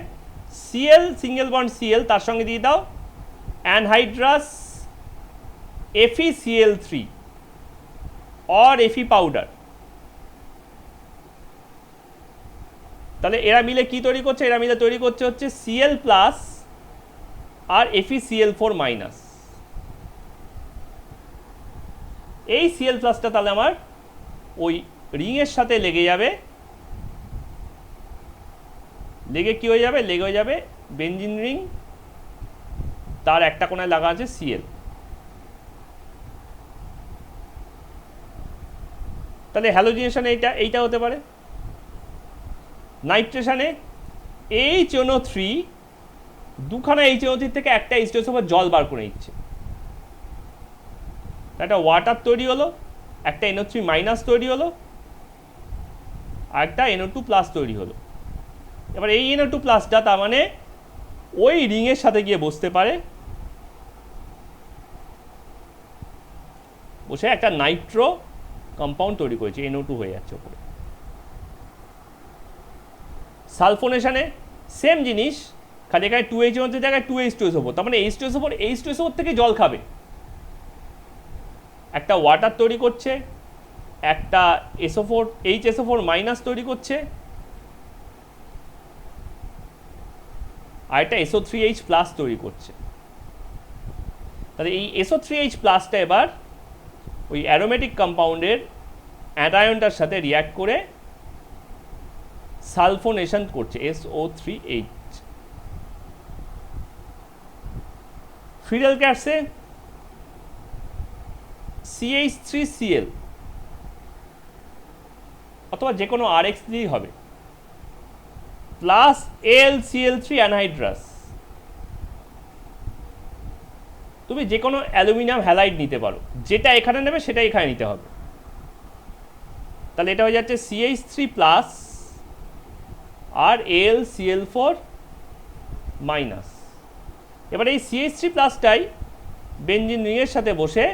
Cl, single bond Cl, তার সঙ্গে দিয়ে দাও anhydrous FeCl3 or Fe powder, তাহলে এরা মিলে কি তৈরি করছে, এরা মিলে তৈরি করছে হচ্ছে Cl+ আর FeCl4-। এই Cl+টা তাহলে আমার ওই রিংয়ের সাথে লেগে যাবে, লেগে কি হয়ে যাবে, লেগে হয়ে যাবে বেনজিন রিং, তার একটা কোণায় লাগা আছে Cl। তাহলে হ্যালোজিনেশনে এইটা হতে পারে। নাইট্রেশনে HNO3, দুখানা HNO3 থেকে একটা H2SO জল বার করে নিচ্ছে, একটা ওয়াটার তৈরি হলো, একটা NO3- তৈরি হলো, আর একটা NO2+ তৈরি হলো। এবার এই NO2+টা তার মানে ওই রিংয়ের সাথে গিয়ে বসতে পারে, বসে একটা নাইট্রো কম্পাউন্ড তৈরি করেছে, NO2 হয়ে যাচ্ছে ওপরে। সালফোনেশনে সেম জিনিস, খালি এখানে 2H এর জায়গায় 2H2SO4, তার মানে H2SO4 থেকে জল খাবে, একটা ওয়াটার তৈরি করছে, একটা SO4 HSO4 মাইনাস তৈরি করছে, আর একটা SO3H প্লাস তৈরি করছে। তাহলে এই SO3H প্লাসটা এবার ওই অ্যারোমেটিক কম্পাউন্ডের অ্যানায়নটার সাথে রিয়্যাক্ট করে সালফোনেশন করছে SO3H। ফিডেল ক্যাটসে CH3Cl অথবা যে কোনো RX দিয়েই হবে, প্লাস AlCl3 অ্যানহাইড্রাস। তুমি যে কোনো অ্যালুমিনিয়াম হ্যালাইড নিতে পারো, যেটা এখানে নেবে সেটা এখানে নিতে হবে। তাহলে এটা হয়ে যাচ্ছে CH3 প্লাস আর AlCl4 মাইনাস। এবার এই CH3 প্লাসটাই বেঞ্জিন রিংয়ের সাথে বসে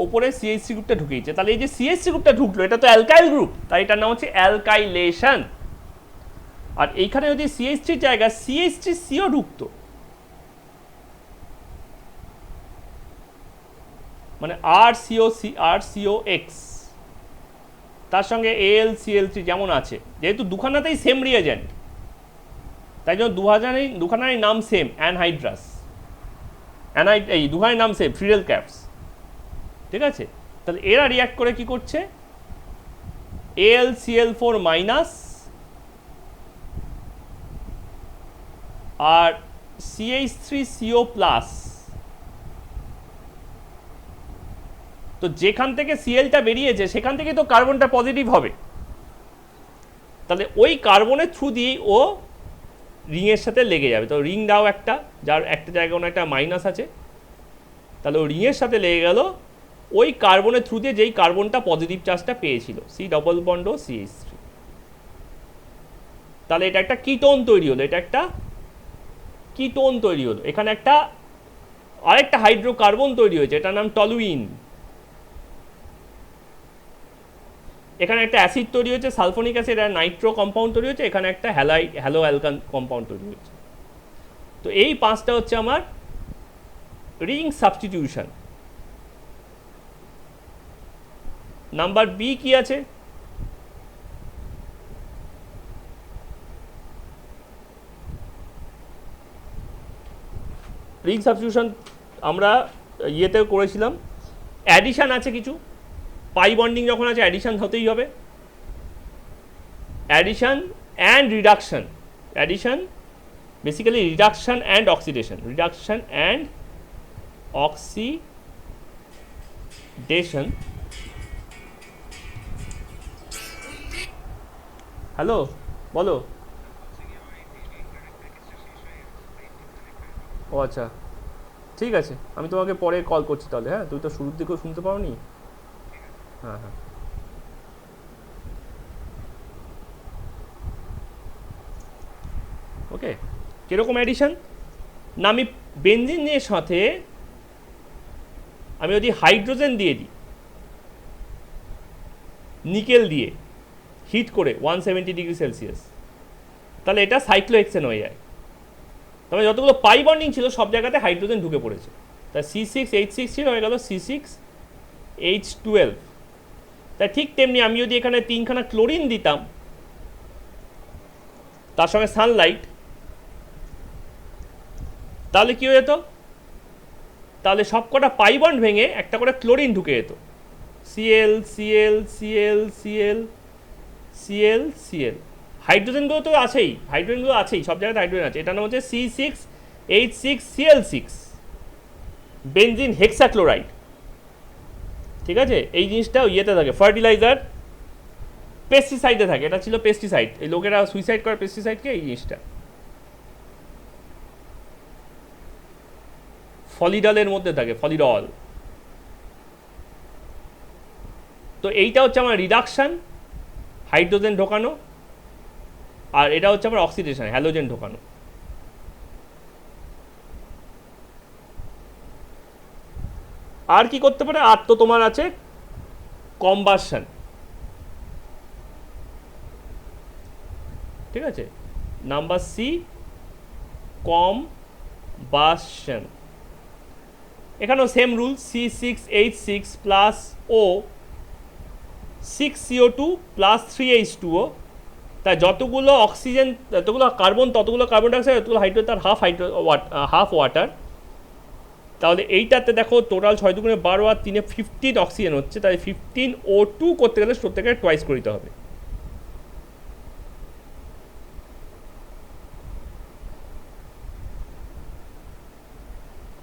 ওপরে CH3 গ্রুপটা ঢুকিয়েছে। তাহলে এই যে CH3 গ্রুপটা ঢুকলো, এটা তো অ্যালকাইল গ্রুপ, তাই এটার নাম হচ্ছে অ্যালকাইলেশন। আর এইখানে যদি CH3 জায়গায় CH3CO ঢুকতো, মানে RCOX, তার সঙ্গে AlCl3 যেমন আছে, যেহেতু দুখানাতেই সেম রিয়েজেন্ট, তাই জন্য দুখানারই নাম সেম, অ্যানহাইড্রাস, এই দুখানার নাম সেম, ফ্রিডেল ক্যাপস। ঠিক আছে, তাহলে এরা রিয়াক্ট করে কি করছে, AlCl4 মাইনাস আর CH3CO প্লাস। তো যেখান থেকে সিএলটা বেরিয়েছে সেখান থেকে তো কার্বনটা পজিটিভ হবে, তাহলে ওই কার্বনের থ্রু দিয়েই ও রিংয়ের সাথে লেগে যাবে। তো রিং দাও একটা, যার একটা জায়গায় কোনো একটা মাইনাস আছে, তাহলে ও রিংয়ের সাথে লেগে গেল ওই কার্বনের থ্রু দিয়ে যেই কার্বনটা পজিটিভ চার্জটা পেয়েছিল, C+CH3। তাহলে এটা একটা কিটোন তৈরি হলো, এটা একটা কিটোন তৈরি হলো। এখানে একটা আরেকটা হাইড্রোকার্বন তৈরি হয়েছে, এটার নাম টলুইন। এখানে একটা অ্যাসিড তৈরি হয়েছে, সালফোনিক অ্যাসিড, আর নাইট্রো কম্পাউন্ড তৈরি হয়েছে, এখানে একটা হ্যালো অ্যালকান কম্পাউন্ড তৈরি হয়েছে। তো এই পাঁচটা হচ্ছে আমার রিং সাবস্টিটিউশন। নাম্বার বি কি আছে, রিং সাবস্টিটিউশন আমরা ইয়েতেও করেছিলাম। অ্যাডিশন আছে কিছু, পাই বন্ডিং যখন আছে অ্যাডিশন হতেই হবে, addition and reduction. Addition basically reduction and oxidation, reduction and oxidation. Hello, বলো। ও আচ্ছা, ঠিক আছে, আমি তোমাকে পরে কল করছি তাহলে। হ্যাঁ, তুই তো শুরুর দিকেও শুনতে পাওনি। হ্যাঁ হ্যাঁ, ওকে। কীরকম অ্যাডিশন না, আমি বেনজিনের সাথে আমি যদি হাইড্রোজেন দিয়ে দিই, নিকেল দিয়ে হিট করে 170°C, তাহলে এটা সাইক্লোহেক্সেন হয়ে যায়। তবে যতগুলো পাই বন্ডিং ছিল সব জায়গাতে হাইড্রোজেন ঢুকে পড়েছে, তাই C6H6 ছিল হয়ে গেল C6H12। তাই ঠিক তেমনি আমি যদি এখানে 3খানা ক্লোরিন দিতাম, তার সঙ্গে সানলাইট, তাহলে কী হয়ে যেত, তাহলে সব কটা পাই বন্ড ভেঙে একটা করে ক্লোরিন ঢুকে যেত, Cl. হাইড্রোজেনগুলো তো আছেই, সব জায়গাতে হাইড্রোজেন আছে। এটার নাম হচ্ছে C6H6Cl6, বেনজিন হেক্সাক্লোরাইড। ঠিক আছে, এই জিনিসটা ইয়েতে থাকে, ফার্টিলাইজার, পেস্টিসাইডে থাকে। এটা ছিল পেস্টিসাইড, এই লোকেরা সুইসাইড করে পেস্টিসাইডকে, এই জিনিসটা ফলিডলের মধ্যে থাকে, ফলিডল। তো এইটা হচ্ছে আমার রিডাকশান, হাইড্রোজেন ঢোকানো, আর এটা হচ্ছে আমার অক্সিডেশন, হ্যালোজেন ঢোকানো। আর কি করতে পারে, আর তো তোমার আছে কম্বাসন। ঠিক আছে, নাম্বার সি কম্বাসন। এখানেও সেম রুল, C6H6 প্লাস ও 6CO2 প্লাস 3H2O, তাই যতগুলো অক্সিজেন, যতগুলো কার্বন ততগুলো কার্বন ডাইঅক্সাইড, যতগুলো হাইড্রোজেন তার হাফ ওয়াটার। তাহলে এইটাতে দেখো টোটাল 6 দুগুণে 12 আর 3 15 অক্সিজেন হচ্ছে, তাই 15O2 করতে গেলে প্রত্যেকে টুয়াইস করে দিতে হবে।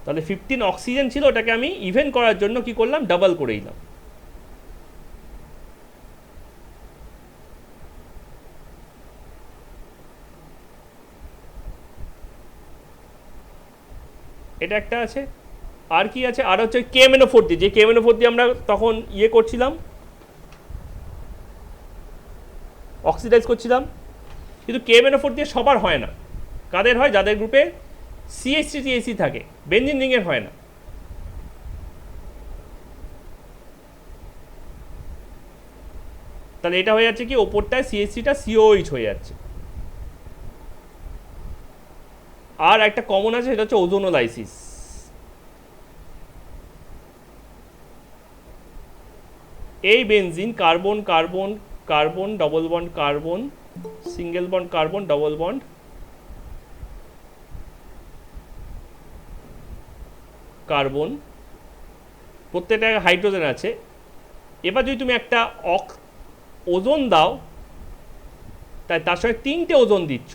তাহলে 15 অক্সিজেন ছিল, ওটাকে আমি ইভেন করার জন্য কি করলাম, ডাবল করে দিলাম। এটা একটা আছে, আর কি আছে, আর হচ্ছে KMnO4 দিয়ে, যে KMnO4 দিয়ে আমরা তখন ইয়ে করছিলাম, অক্সিডাইজ করছিলাম, কিন্তু KMnO4 দিয়ে সবার হয় না। কাদের হয়, যাদের গ্রুপে CH3CH3 থাকে, বেঞ্জিন রিংয়ের হয় না। তাহলে এটা হয়ে যাচ্ছে কি, ওপরটায় CH3টা COH হয়ে যাচ্ছে। আর একটা কমন আছে, সেটা হচ্ছে ওজোনোলাইসিস। এই benzene carbon carbon carbon double bond carbon, single bond carbon double bond carbon, প্রত্যেকটা হাইড্রোজেন আছে। এবার যদি তুমি একটা ওজোন দাও, তাই তার সঙ্গে 3টে ওজোন দিচ্ছ,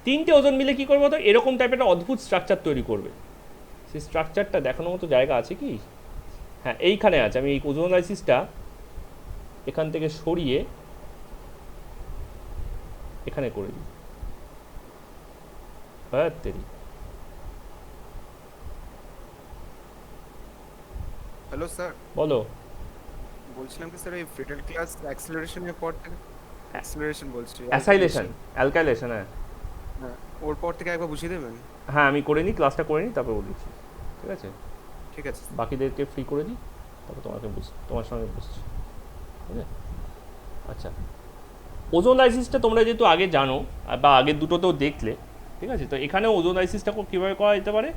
3টে ওজোন মিলে কী করবো, তো এরকম টাইপের একটা অদ্ভুত স্ট্রাকচার তৈরি করবে। সেই স্ট্রাকচারটা দেখানোর মতো জায়গা আছে কি? হ্যাঁ, এইখানে আছে। আমি এই ওজোনোলাইসিসটা এখান থেকে সরিয়ে এখানে করে দিই। তেরি, হ্যালো স্যার, বলো। বলছিলাম কি স্যার, এই ফেটাল ক্লাস অ্যাক্সেলারেশনের পর থেকে, অ্যাক্সেলারেশন বলছি, অ্যাসাইলেশন, অ্যালকাইলেশন, হ্যাঁ হ্যাঁ, ওর পর থেকে একবার বুঝিয়ে দেবেন? হ্যাঁ, আমি করে নিই, ক্লাসটা করে নিই, তারপর বলছি। ঠিক আছে, ঠিক আছে। বাকিদেরকে ফ্রি করে দিই, তারপর তোমার সঙ্গে বসছি। ঠিক আছে, আচ্ছা। ওজোনোলাইসিসটা তোমরা যেহেতু আগে জানো বা আগের দুটোতেও দেখলে, ঠিক আছে, তো এখানে ওজোনোলাইসিসটা কীভাবে করা যেতে পারে,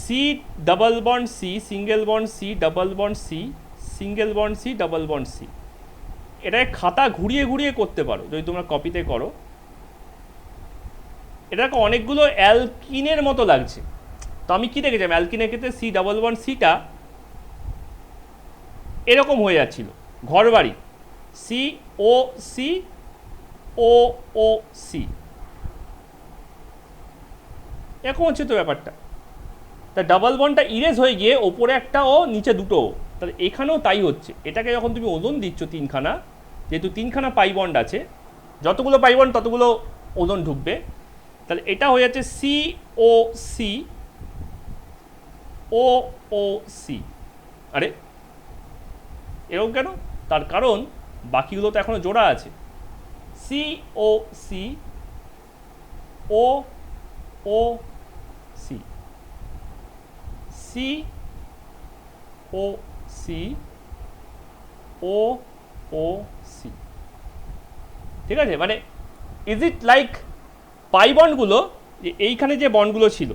C double bond C, single bond C, double bond C, single bond C, double bond C. এটাকে খাতা ঘুরিয়ে ঘুরিয়ে করতে পারো যদি তোমরা কপিতে করো। এটাকে অনেকগুলো অ্যালকিনের মতো লাগছে, তো আমি কী দেখেছিলাম, অ্যালকিনের ক্ষেত্রে সি ডাবল বন্ড সিটা এরকম হয়ে যাচ্ছিল, ঘরবাড়ি, সি ও সি ও ও সি, এরকম হচ্ছে তো ব্যাপারটা। তা ডাবল বন্ডটা ইরেজ হয়ে গিয়ে ওপরে একটা ও নিচে দুটো ও, তাহলে এখানেও তাই হচ্ছে। এটাকে যখন তুমি ওজন দিচ্ছ 3খানা, যেহেতু 3খানা পাই বন্ড আছে, যতগুলো পাই বন্ড ততগুলো ওজন ঢুকবে, তাহলে এটা হয়ে যাচ্ছে সি ও সি ও ও সি। আরে এরকম কেন? তার কারণ বাকিগুলো তো এখনো জোড়া আছে, সি ও সি ও ও সি, সি ও সি ও ও সি। ঠিক আছে, মানে ইজ ইট লাইক পাই বন্ডগুলো, এইখানে যে বন্ডগুলো ছিল,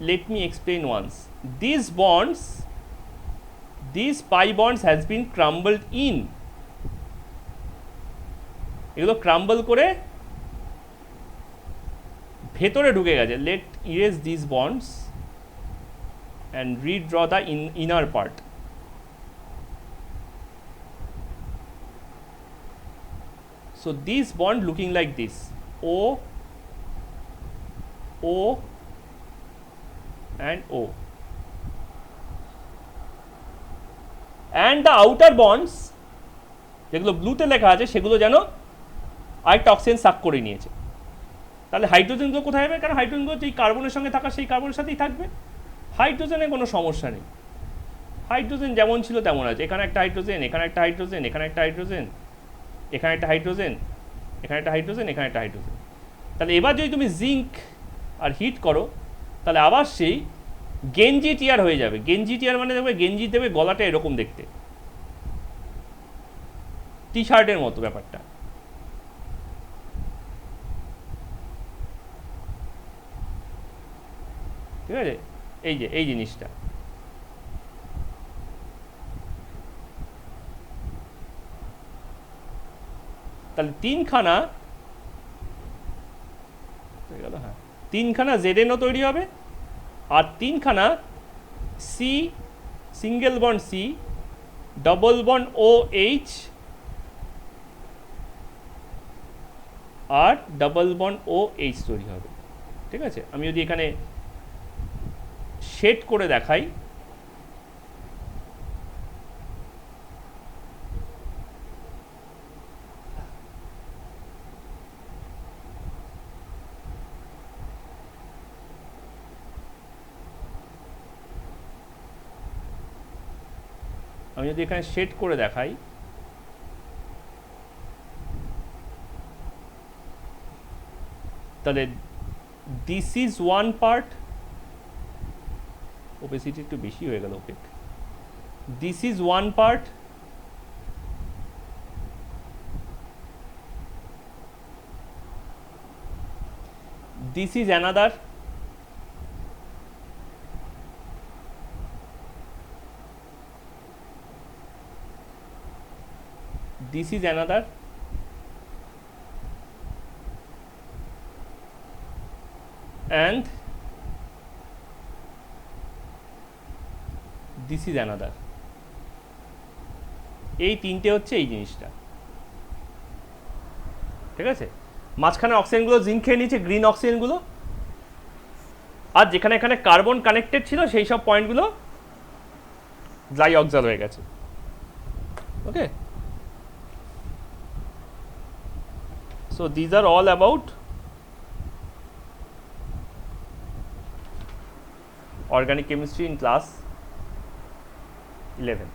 let me explain once. These pi bonds has been crumbled in. এগুলো ক্রাম্বল করে ভেতরে ঢুকে গেছে। Let erase these bonds and redraw the inner part. So this bond looking like this, O, O and O, and the outer bonds যেগুলো ব্লুতে লেখা আছে সেগুলো যেন আরেকটা অক্সিজেন সাক করে নিয়েছে। তাহলে হাইড্রোজেনগুলো কোথায় যাবে? কারণ হাইড্রোজেনগুলো যেই কার্বনের সঙ্গে থাকা সেই কার্বনের সাথেই থাকবে, হাইড্রোজেনে কোনো সমস্যা নেই। হাইড্রোজেন যেমন ছিল তেমন আছে, এখানে একটা হাইড্রোজেন, এখানে একটা হাইড্রোজেন, এখানে একটা হাইড্রোজেন, এখানে একটা হাইড্রোজেন, এখানে একটা হাইড্রোজেন, এখানে একটা হাইড্রোজেন। তাহলে এবার যদি তুমি জিঙ্ক আর হিট করো, তাহলে আবার সেই গেঞ্জি টিয়ার হয়ে যাবে। গেঞ্জি টিয়ার মানে দেখবে, গেঞ্জি দেবে গলাটা এরকম দেখতে, টি শার্টের মতো ব্যাপারটা। ঠিক আছে, এই যে এই জিনিসটা, তাহলে তিনখানা হয়ে গেল, হ্যাঁ, তিনখানা জেডএনও তৈরি হবে, আর তিনখানা C, single bond C, double bond O H, আর ডাবল বন্ড ও এইচ তৈরি হবে। ঠিক আছে, আমি যদি এখানে শেড করে দেখাই, আমি যদি এখানে শেড করে দেখাই, তাহলে this is one part, opacity একটু বেশি হয়ে গেল, opaque, this is one part, this is another, this is another, and this is another। এই তিনটে হচ্ছে এই জিনিসটা। ঠিক আছে, মাঝখানে অক্সিজেনগুলো জিঙ্ক খেয়ে নিয়েছে, গ্রিন অক্সিজেনগুলো, আর যেখানে এখানে কার্বন কানেক্টেড ছিল সেই সব পয়েন্টগুলো ড্রাই অক্সাল হয়ে গেছে। Okay, so these are all about organic chemistry in class 11.